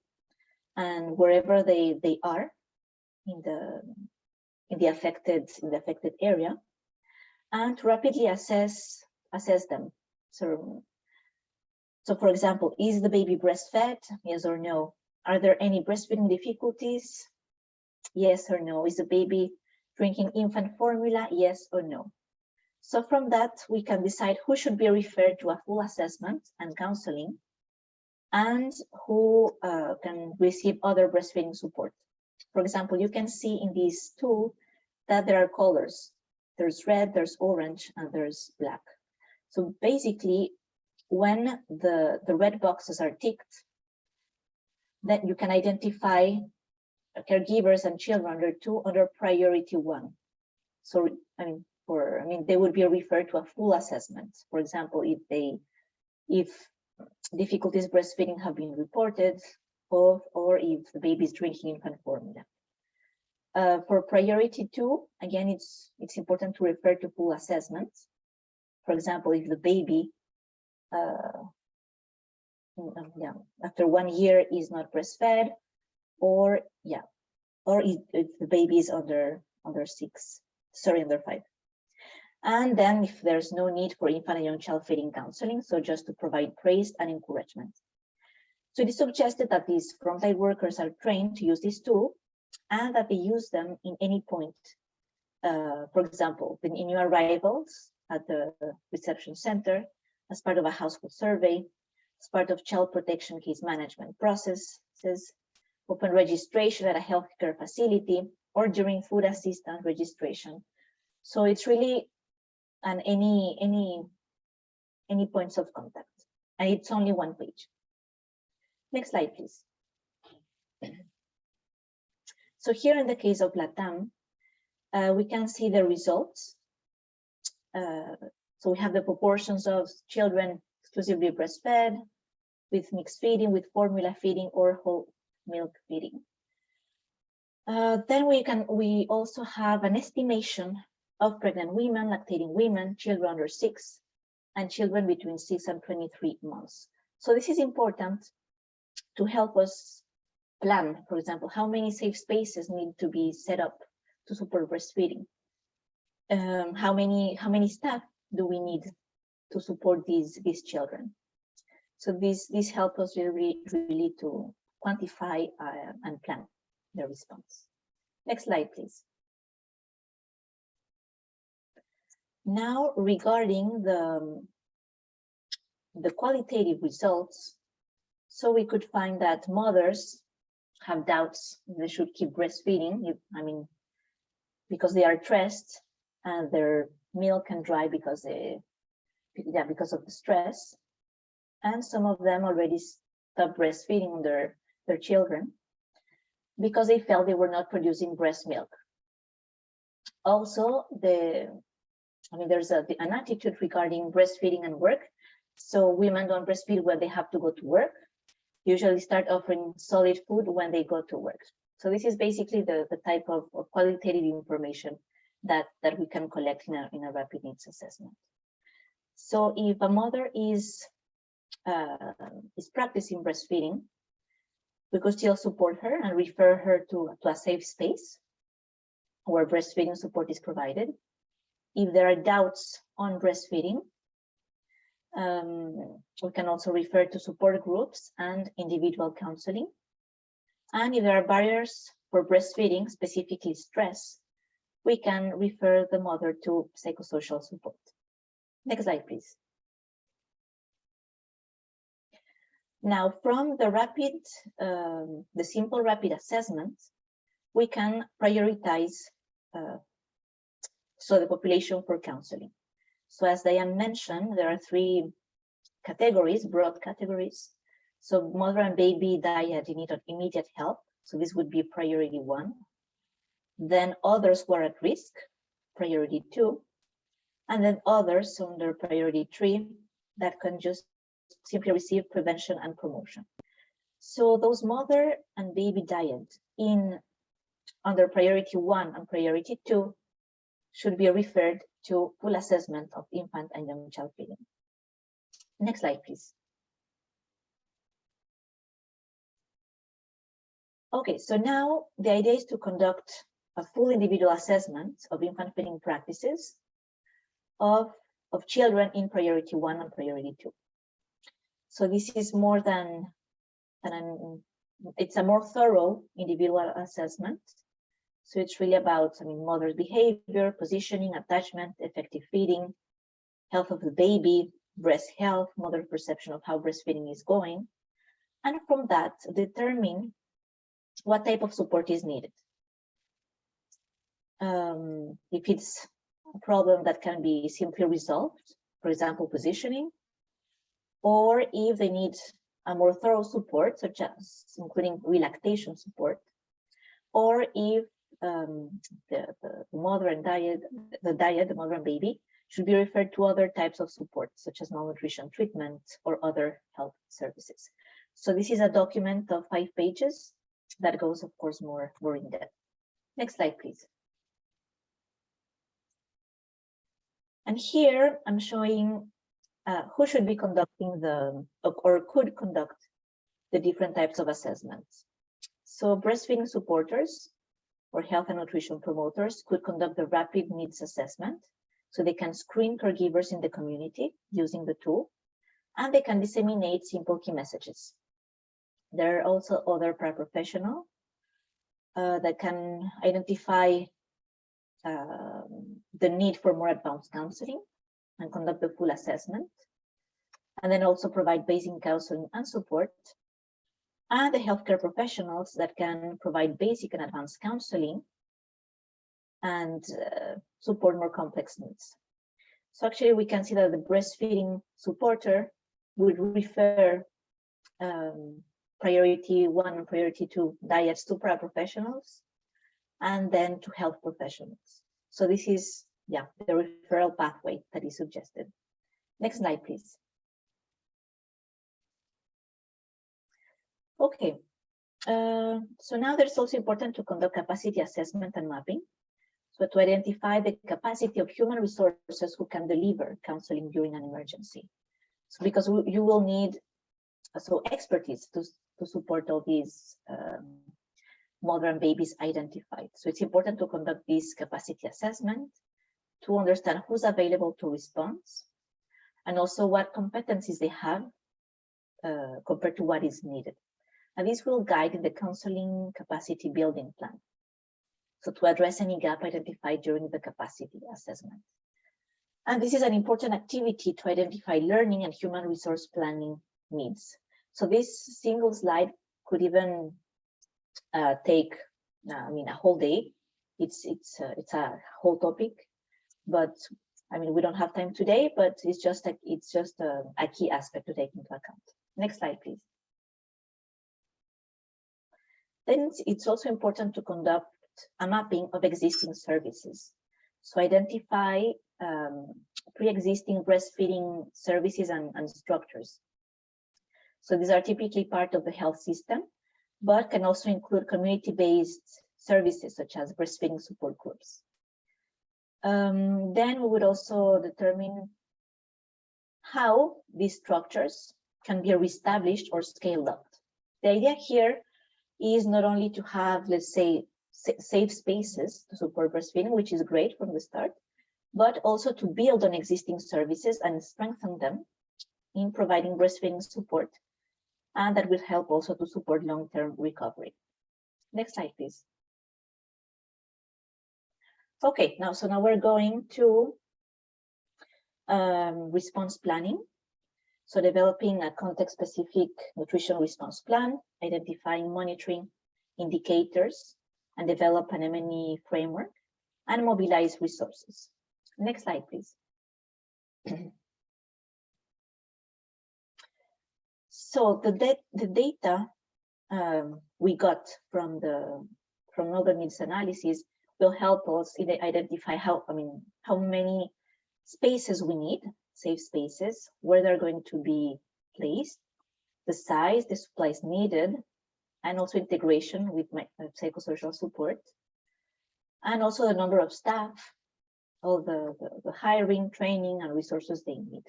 and wherever they are in the affected area, and to rapidly assess them. So for example, is the baby breastfed? Yes or no? Are there any breastfeeding difficulties? Yes or no? Is the baby drinking infant formula? Yes or no? So from that, we can decide who should be referred to a full assessment and counseling, and who can receive other breastfeeding support. For example, you can see in this tool that there are colors. There's red, there's orange, and there's black. So basically, when the red boxes are ticked, then you can identify caregivers and children under 2 under priority 1. So they would be referred to a full assessment. For example, if difficulties breastfeeding have been reported, or if the baby is drinking infant formula. For priority 2, again, it's important to refer to full assessments. For example, if the baby after 1 year is not breastfed, or if the baby is under 5. And then if there's no need for infant and young child feeding counseling, so just to provide praise and encouragement. So it is suggested that these frontline workers are trained to use this tool, and that they use them in any point. For example, in new arrivals at the reception center, as part of a household survey, as part of child protection case management processes, open registration at a healthcare facility, or during food assistance registration. So it's really an any points of contact, and it's only 1 page. Next slide, please. So here in the case of LATAM, we can see the results. So we have the proportions of children exclusively breastfed, with mixed feeding, with formula feeding, or whole milk feeding. Then we also have an estimation of pregnant women, lactating women, children under 6, and children between 6 and 23 months. So this is important to help us plan, for example, how many safe spaces need to be set up to support breastfeeding. How many staff do we need to support these children? So this helps us really to quantify and plan the response. Next slide, please. Now, regarding the qualitative results, so we could find that mothers have doubts they should keep breastfeeding, because they are stressed and their milk can dry because because of the stress. And some of them already stopped breastfeeding their children because they felt they were not producing breast milk. Also, there's an attitude regarding breastfeeding and work. So women don't breastfeed when they have to go to work. Usually start offering solid food when they go to work. So this is basically the type of qualitative information that we can collect in a rapid needs assessment. So if a mother is practicing breastfeeding, we could still support her and refer her to a safe space where breastfeeding support is provided. If there are doubts on breastfeeding, we can also refer to support groups and individual counseling. And if there are barriers for breastfeeding, specifically stress, we can refer the mother to psychosocial support. Next slide, please. Now, from the simple rapid assessment, we can prioritize the population for counseling. So as Diane mentioned, there are 3 categories, broad categories. So mother and baby diet in need of immediate help. So this would be priority 1. Then others who are at risk, priority 2. And then others under priority 3 that can just simply receive prevention and promotion. So those mother and baby diet under priority 1 and priority 2 should be referred to full assessment of infant and young child feeding. Next slide, please. Okay, so now the idea is to conduct a full individual assessment of infant feeding practices of children in priority 1 and priority 2. So this is more than it's a more thorough individual assessment. So it's really about, mother's behavior, positioning, attachment, effective feeding, health of the baby, breast health, mother perception of how breastfeeding is going. And from that, determine what type of support is needed. If it's a problem that can be simply resolved, for example, positioning, or if they need a more thorough support, such as including relaxation support, or if the mother and the mother and baby should be referred to other types of support, such as malnutrition treatment or other health services. So this is a document of 5 pages that goes, of course, more in depth. Next slide, please. And here I'm showing who should be conducting or could conduct the different types of assessments. So breastfeeding supporters or health and nutrition promoters could conduct the rapid needs assessment. So they can screen caregivers in the community using the tool, and they can disseminate simple key messages. There are also other paraprofessionals that can identify the need for more advanced counseling and conduct the full assessment, and then also provide basic counseling and support. And the healthcare professionals that can provide basic and advanced counseling and support more complex needs. So actually we can see that the breastfeeding supporter would refer priority 1 and priority 2 diets to paraprofessionals and then to health professionals. So this is the referral pathway that is suggested. Next slide, please. Okay, so now there's also important to conduct capacity assessment and mapping. So to identify the capacity of human resources who can deliver counseling during an emergency. So because you will need expertise to support all these mother and babies identified. So it's important to conduct this capacity assessment to understand who's available to respond and also what competencies they have compared to what is needed. And this will guide the counseling capacity building plan. So to address any gap identified during the capacity assessment. And this is an important activity to identify learning and human resource planning needs. So this single slide could even take, a whole day. It's a whole topic, but I mean, we don't have time today, but it's just a key aspect to take into account. Next slide, please. Then it's also important to conduct a mapping of existing services. So identify pre-existing breastfeeding services and structures. So these are typically part of the health system, but can also include community-based services such as breastfeeding support groups. Then we would also determine how these structures can be reestablished or scaled up. The idea here is not only to have, let's say, safe spaces to support breastfeeding, which is great from the start, but also to build on existing services and strengthen them in providing breastfeeding support, and that will help also to support long-term recovery. Next slide, please. Okay, now we're going to response planning. So developing a context-specific nutrition response plan, identifying monitoring indicators, and develop an M&E framework, and mobilize resources. Next slide, please. So the data we got from other needs analysis will help us identify how many spaces we need, safe spaces, where they're going to be placed, the size, the supplies needed, and also integration with psychosocial support, and also the number of staff, all the hiring, training, and resources they need.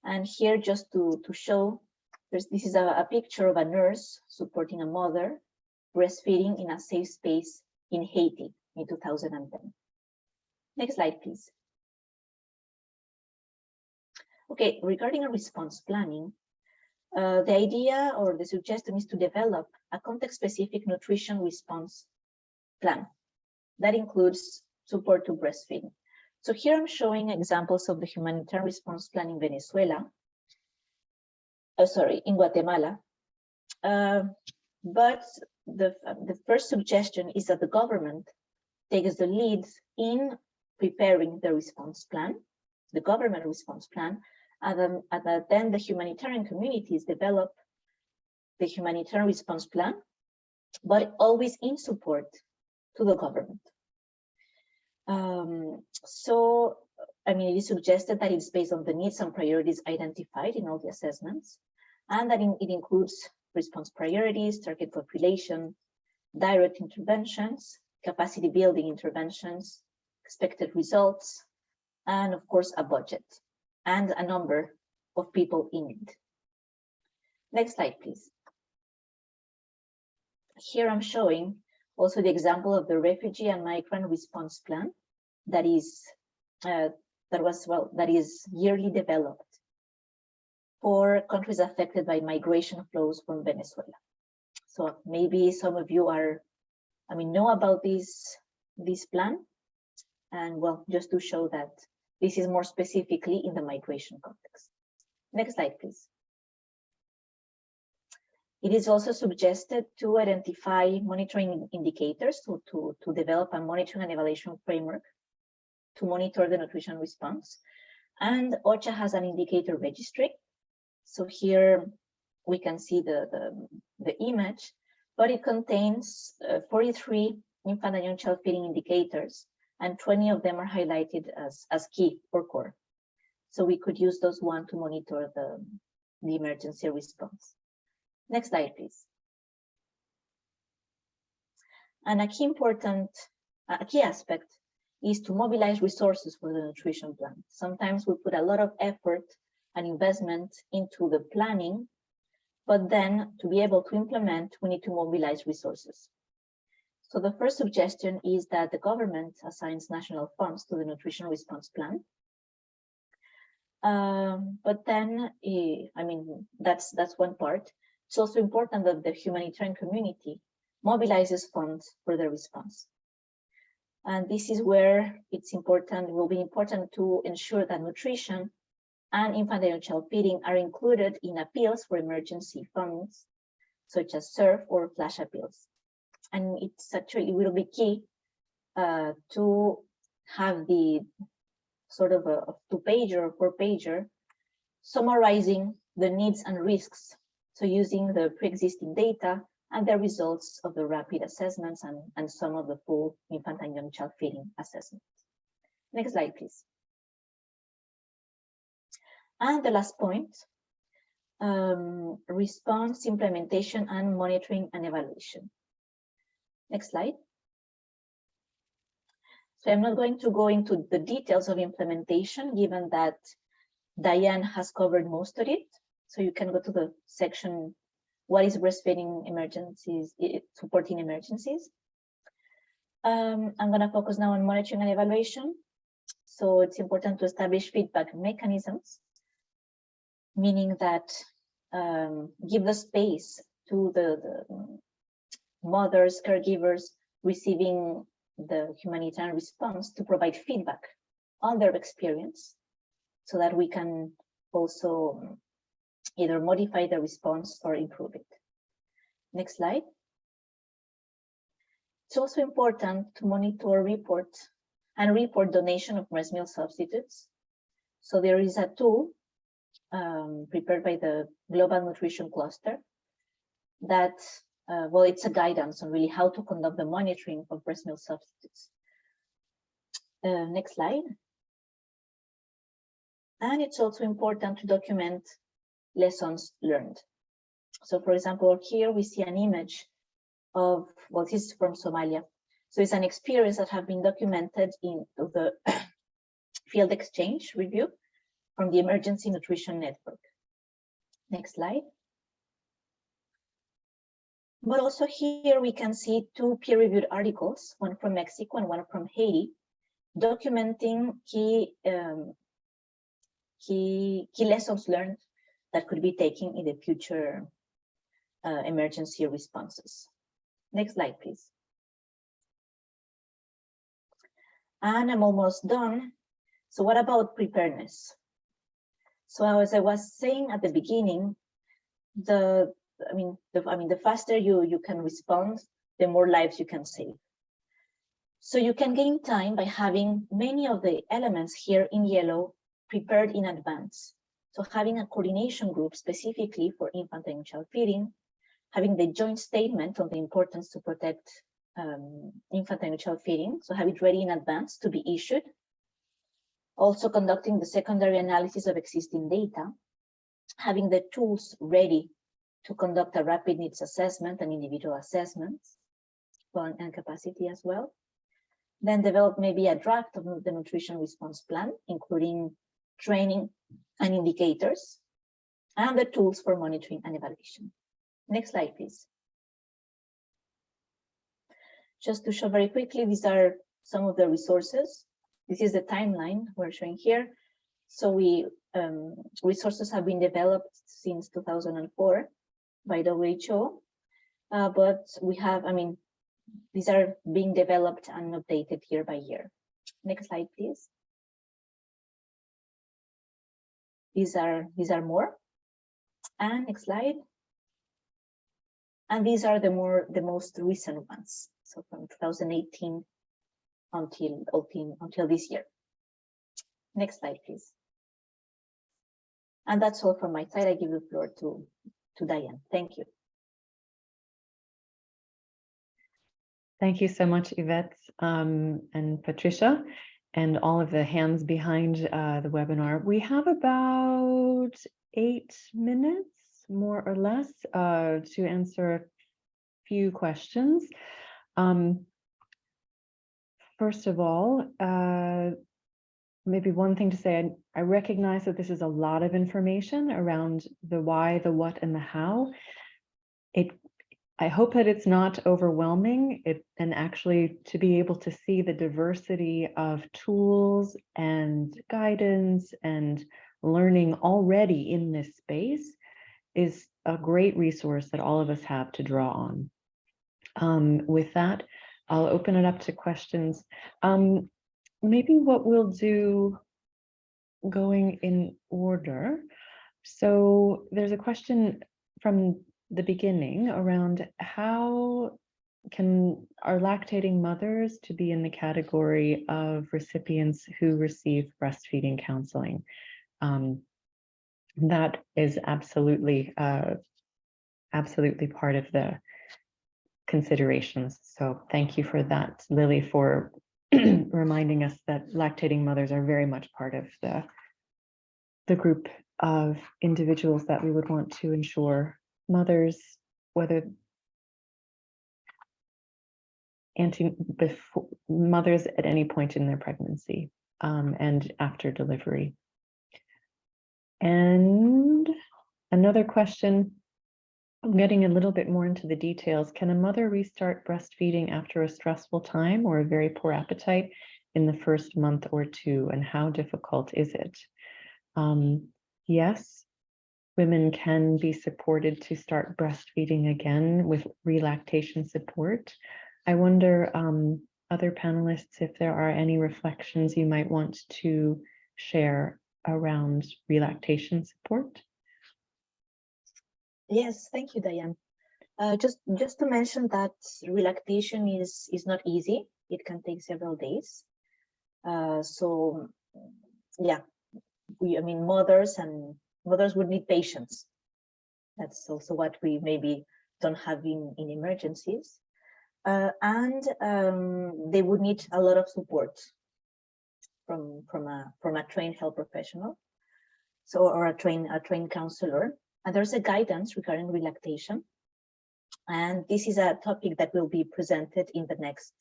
And here, just to show, this is a picture of a nurse supporting a mother breastfeeding in a safe space in Haiti in 2010. Next slide, please. Okay, regarding a response planning, the idea or the suggestion is to develop a context-specific nutrition response plan that includes support to breastfeeding. So here I'm showing examples of the humanitarian response plan in Venezuela, in Guatemala. But the first suggestion is that the government takes the lead in preparing the response plan, the government response plan, and then the humanitarian communities develop the humanitarian response plan, but always in support to the government. So, I mean, it is suggested that it's based on the needs and priorities identified in all the assessments, and that it includes response priorities, target population, direct interventions, capacity building interventions, expected results, and of course, a budget and a number of people in need. Next slide, please. Here I'm showing also the example of the Refugee and Migrant response plan that is yearly developed for countries affected by migration flows from Venezuela. So maybe some of you know about this plan, and well, just to show that this is more specifically in the migration context. Next slide, please. It is also suggested to identify monitoring indicators, to develop a monitoring and evaluation framework to monitor the nutrition response. And OCHA has an indicator registry. So here we can see the image, but it contains 43 infant and young child feeding indicators, and 20 of them are highlighted as key or core. So we could use those one to monitor the emergency response. Next slide, please. And a key aspect is to mobilize resources for the nutrition plan. Sometimes we put a lot of effort and investment into the planning, but then to be able to implement, we need to mobilize resources. So the first suggestion is that the government assigns national funds to the nutrition response plan. But then, that's one part. It's also important that the humanitarian community mobilizes funds for the response. And this is where will be important to ensure that nutrition and infant and child feeding are included in appeals for emergency funds, such as SURF or flash appeals. And it will be key to have the sort of a 2-pager or 4-pager summarizing the needs and risks. So using the pre-existing data and the results of the rapid assessments and some of the full infant and young child feeding assessments. Next slide, please. And the last point, response, implementation, and monitoring and evaluation. Next slide. So I'm not going to go into the details of implementation, given that Diane has covered most of it. So you can go to the section, what is breastfeeding emergencies, supporting emergencies. I'm going to focus now on monitoring and evaluation. So it's important to establish feedback mechanisms, meaning that give the space to the mothers, caregivers receiving the humanitarian response to provide feedback on their experience so that we can also either modify the response or improve it. Next slide. It's also important to monitor, report donation of breast milk substitutes. So there is a tool prepared by the Global Nutrition Cluster that, well, it's a guidance on really how to conduct the monitoring of breast milk substitutes. Next slide. And it's also important to document lessons learned. So for example, here we see an image of, well, this is from Somalia. So it's an experience that have been documented in the field exchange review from the Emergency Nutrition Network. Next slide. But also here we can see 2 peer-reviewed articles, one from Mexico and one from Haiti, documenting key lessons learned that could be taken in the future emergency responses. Next slide, please. And I'm almost done. So what about preparedness? So as I was saying at the beginning, the faster you can respond, the more lives you can save. So you can gain time by having many of the elements here in yellow prepared in advance. So having a coordination group specifically for infant and child feeding, having the joint statement on the importance to protect infant and child feeding, so have it ready in advance to be issued. Also conducting the secondary analysis of existing data, having the tools ready to conduct a rapid needs assessment and individual assessments and capacity as well. Then develop maybe a draft of the nutrition response plan, including training and indicators, and the tools for monitoring and evaluation. Next slide, please. Just to show very quickly, these are some of the resources. This is the timeline we're showing here. So resources have been developed since 2004 by WHO, but we have, these are being developed and updated year by year. Next slide, please. These are more. And next slide. And these are the most recent ones. So from 2018 until this year. Next slide, please. And that's all from my side. I give the floor to Diane. Thank you. Thank you so much, Yvette and Patricia, and all of the hands behind the webinar. We have about 8 minutes, more or less, to answer a few questions. First of all, maybe one thing to say, I recognize that this is a lot of information around the why, the what, and the how. I hope that it's not overwhelming, and actually to be able to see the diversity of tools and guidance and learning already in this space is a great resource that all of us have to draw on. With that, I'll open it up to questions. Maybe what we'll do, going in order. So there's a question from the beginning around how are lactating mothers to be in the category of recipients who receive breastfeeding counseling? That is absolutely part of the considerations. So thank you for that, Lily, for reminding us that lactating mothers are very much part of the group of individuals that we would want to ensure mothers, whether mothers at any point in their pregnancy and after delivery. And another question, I'm getting a little bit more into the details. Can a mother restart breastfeeding after a stressful time or a very poor appetite in the first month or two, and how difficult is it? Yes, women can be supported to start breastfeeding again with relactation support. I wonder, other panelists, if there are any reflections you might want to share around relactation support. Yes, thank you, Diane. Just to mention that relactation is not easy. It can take several days. So yeah, mothers would need patience. That's also what we maybe don't have in emergencies. And they would need a lot of support from a trained health professional, or a trained counselor. And there's a guidance regarding relactation, and this is a topic that will be presented in the next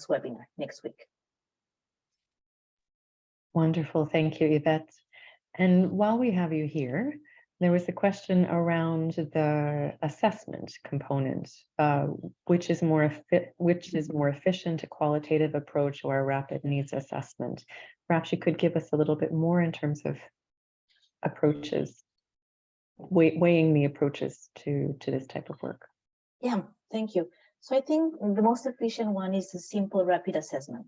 webinar next week. Wonderful, thank you, Yvette. And while we have you here, there was a question around the assessment component, which is more efficient, a qualitative approach or a rapid needs assessment. Perhaps you could give us a little bit more in terms of approaches, weighing the approaches to this type of work. Yeah, thank you. So I think the most efficient one is a simple rapid assessment.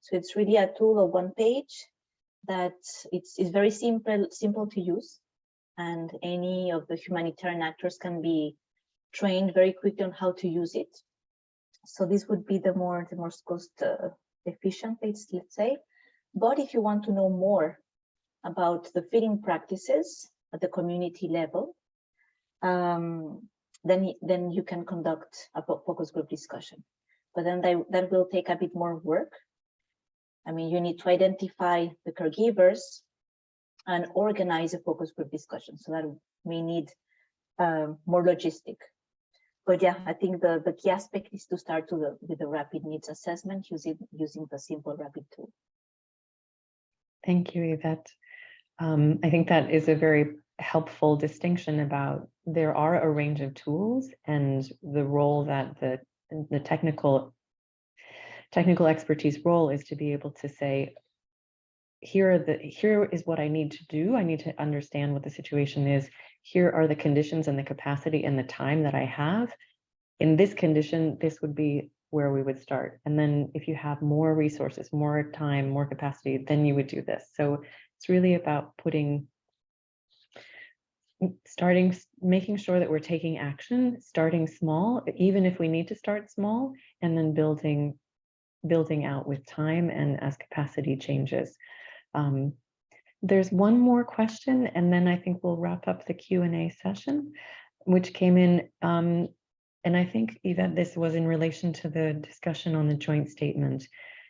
So it's really a tool of one page that it's very simple to use, and any of the humanitarian actors can be trained very quickly on how to use it. So this would be the most cost efficient, let's say. But if you want to know more about the feeding practices at the community level, then you can conduct a focus group discussion. But then that will take a bit more work. I mean, you need to identify the caregivers and organize a focus group discussion. So that may need more logistic. But yeah, I think the key aspect is to start with the rapid needs assessment using the simple rapid tool. Thank you, Yvette. I think that is a very helpful distinction about there are a range of tools, and the role that the technical expertise role is to be able to say, here is what I need to do. I need to understand what the situation is. Here are the conditions and the capacity and the time that I have. In this condition, this would be where we would start. And then if you have more resources, more time, more capacity, then you would do this. So it's really about making sure that we're taking action, starting small, even if we need to start small, and then building out with time and as capacity changes. There's one more question, and then I think we'll wrap up the Q&A session, which came in. And I think, Yvette, this was in relation to the discussion on the joint statement.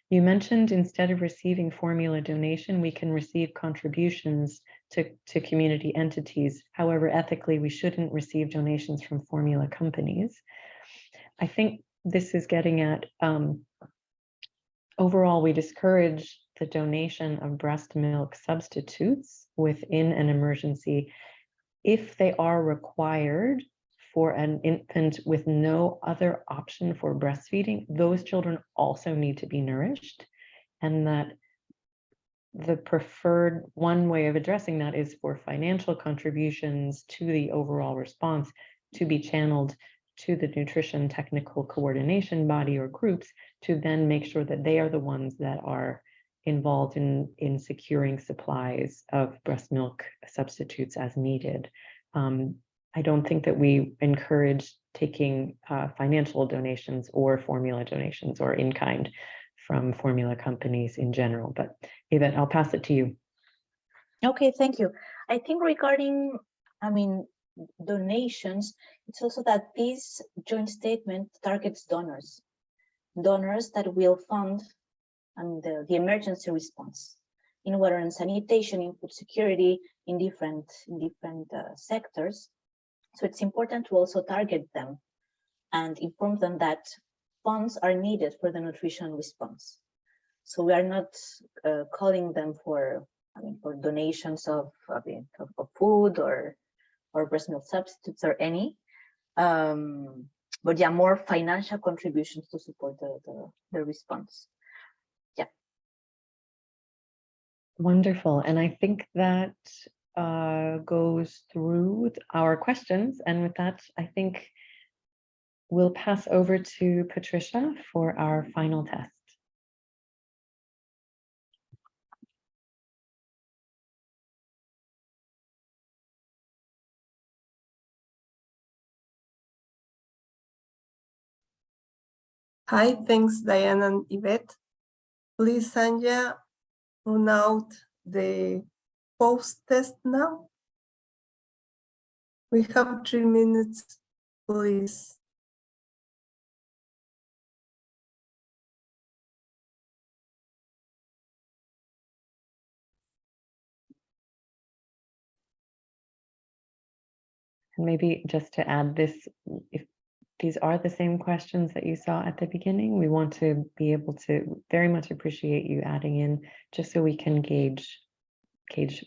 You mentioned instead of receiving formula donation, we can receive contributions to community entities. However, ethically, we shouldn't receive donations from formula companies. I think this is getting at, overall, we discourage the donation of breast milk substitutes within an emergency if they are required for an infant with no other option for breastfeeding. Those children also need to be nourished, and that the preferred one way of addressing that is for financial contributions to the overall response to be channeled to the nutrition technical coordination body or groups, to then make sure that they are the ones that are involved in securing supplies of breast milk substitutes as needed. I don't think that we encourage taking financial donations or formula donations or in kind from formula companies in general. But Yvette, I'll pass it to you. Okay, thank you. I think regarding, donations, it's also that this joint statement targets donors that will fund the emergency response in water and sanitation, in food security, in different sectors. So it's important to also target them and inform them that funds are needed for the nutrition response. So we are not calling them for donations of food or breast milk substitutes or any, but yeah, more financial contributions to support the response. Yeah. Wonderful. And I think that goes through our questions. And with that, I think we'll pass over to Patricia for our final test. Hi, thanks, Diane and Yvette. Please, Sanja, run out the post test now. We have 3 minutes, please. And maybe just to add this, if these are the same questions that you saw at the beginning, we want to be able to very much appreciate you adding in, just so we can gauge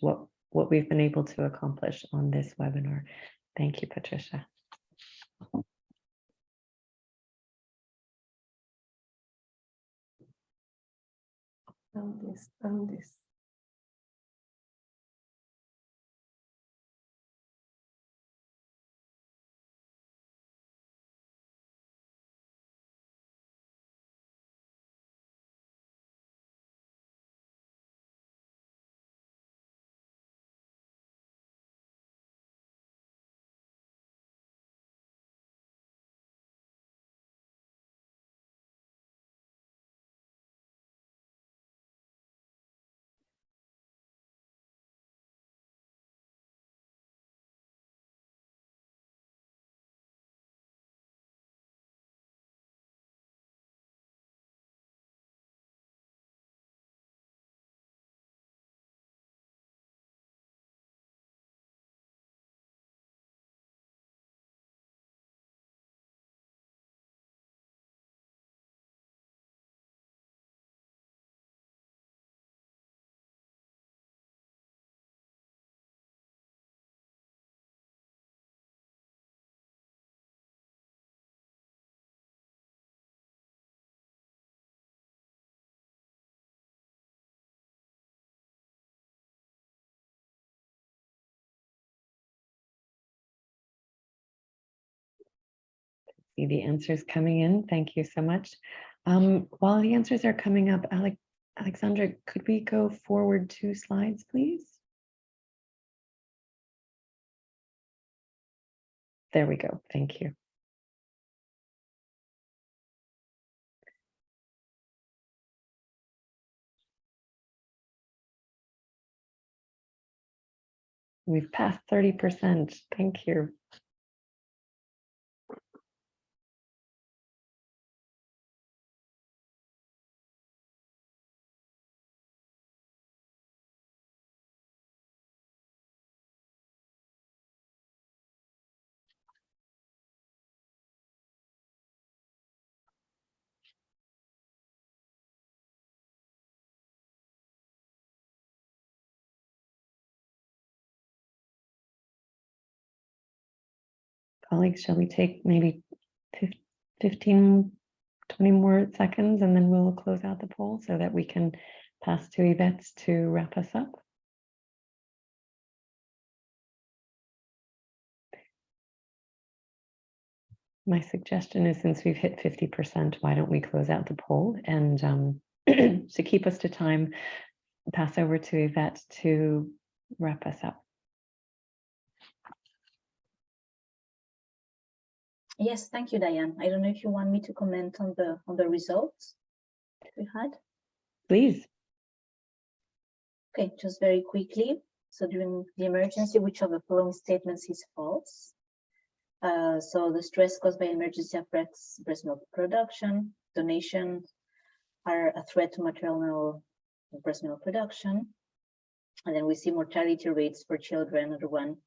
what we've been able to accomplish on this webinar. Thank you, Patricia. And this, and this. See the answers coming in. Thank you so much. While the answers are coming up, Alexandra, could we go forward 2 slides, please? There we go. Thank you. We've passed 30%. Thank you. Colleagues, shall we take maybe 15, 20 more seconds, and then we'll close out the poll so that we can pass to Yvette to wrap us up? My suggestion is, since we've hit 50%, why don't we close out the poll? And to keep us to time, pass over to Yvette to wrap us up. Yes, thank you, Diane. I don't know if you want me to comment on the results we had. Please. Okay, just very quickly. So during the emergency, which of the following statements is false? So the stress caused by emergency affects breast milk production. Donations are a threat to maternal breast milk production. And then we see mortality rates for children under one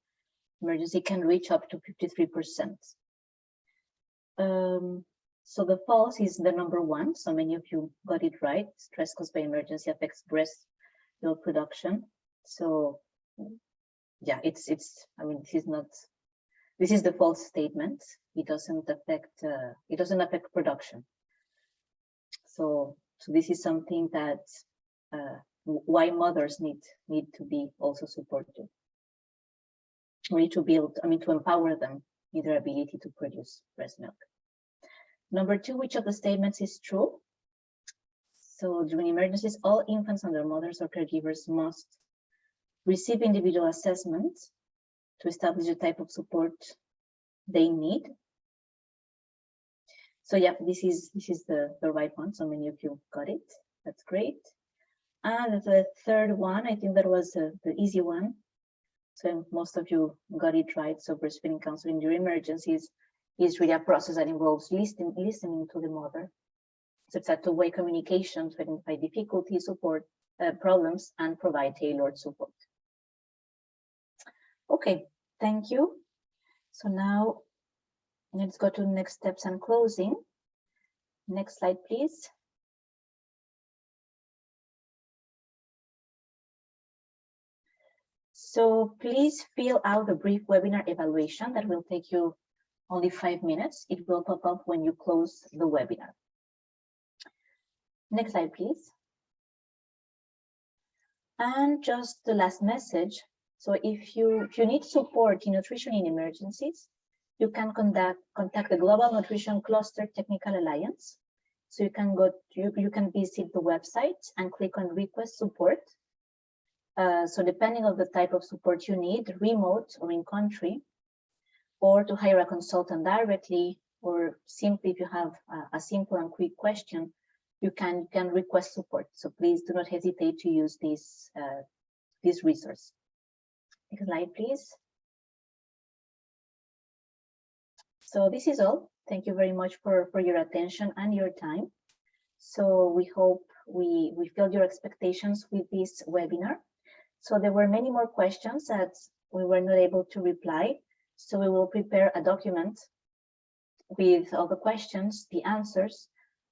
emergency can reach up to 53%. So the false is the number one. So many of you got it right. Stress caused by emergency affects breast milk production. So yeah, I mean, this is the false statement. It doesn't affect production. So this is something that why mothers need to be also supported. We need to build, to empower them in their ability to produce breast milk. Number two, which of the statements is true? So during emergencies, all infants and their mothers or caregivers must receive individual assessments to establish the type of support they need. So yeah, this is the right one. So many of you got it. That's great. And the third one, I think that was the easy one. So most of you got it right. So breastfeeding counseling during emergencies is really a process that involves listening to the mother. So it's a two-way communication to identify difficulties, support problems, and provide tailored support. Okay, thank you. So now let's go to the next steps and closing. Next slide, please. So please fill out the brief webinar evaluation that will take you only 5 minutes. It will pop up when you close the webinar. Next slide, please. And just the last message. So if you need support in nutrition in emergencies, you can contact the Global Nutrition Cluster Technical Alliance. So you can visit the website and click on request support. So depending on the type of support you need, remote or in country, or to hire a consultant directly, or simply if you have a simple and quick question, you can request support. So please do not hesitate to use this resource. Next slide, please. So this is all. Thank you very much for your attention and your time. So we hope we filled your expectations with this webinar. So there were many more questions that we were not able to reply. So we will prepare a document with all the questions, the answers,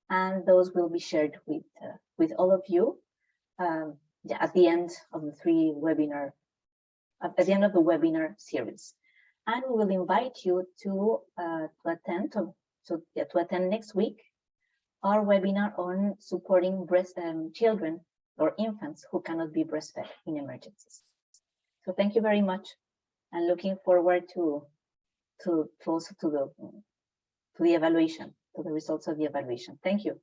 and those will be shared with all of you at the end of the webinar series. And we will invite you to attend next week our webinar on supporting children or infants who cannot be breastfed in emergencies. So thank you very much, and looking forward to the evaluation, to the results of the evaluation. Thank you.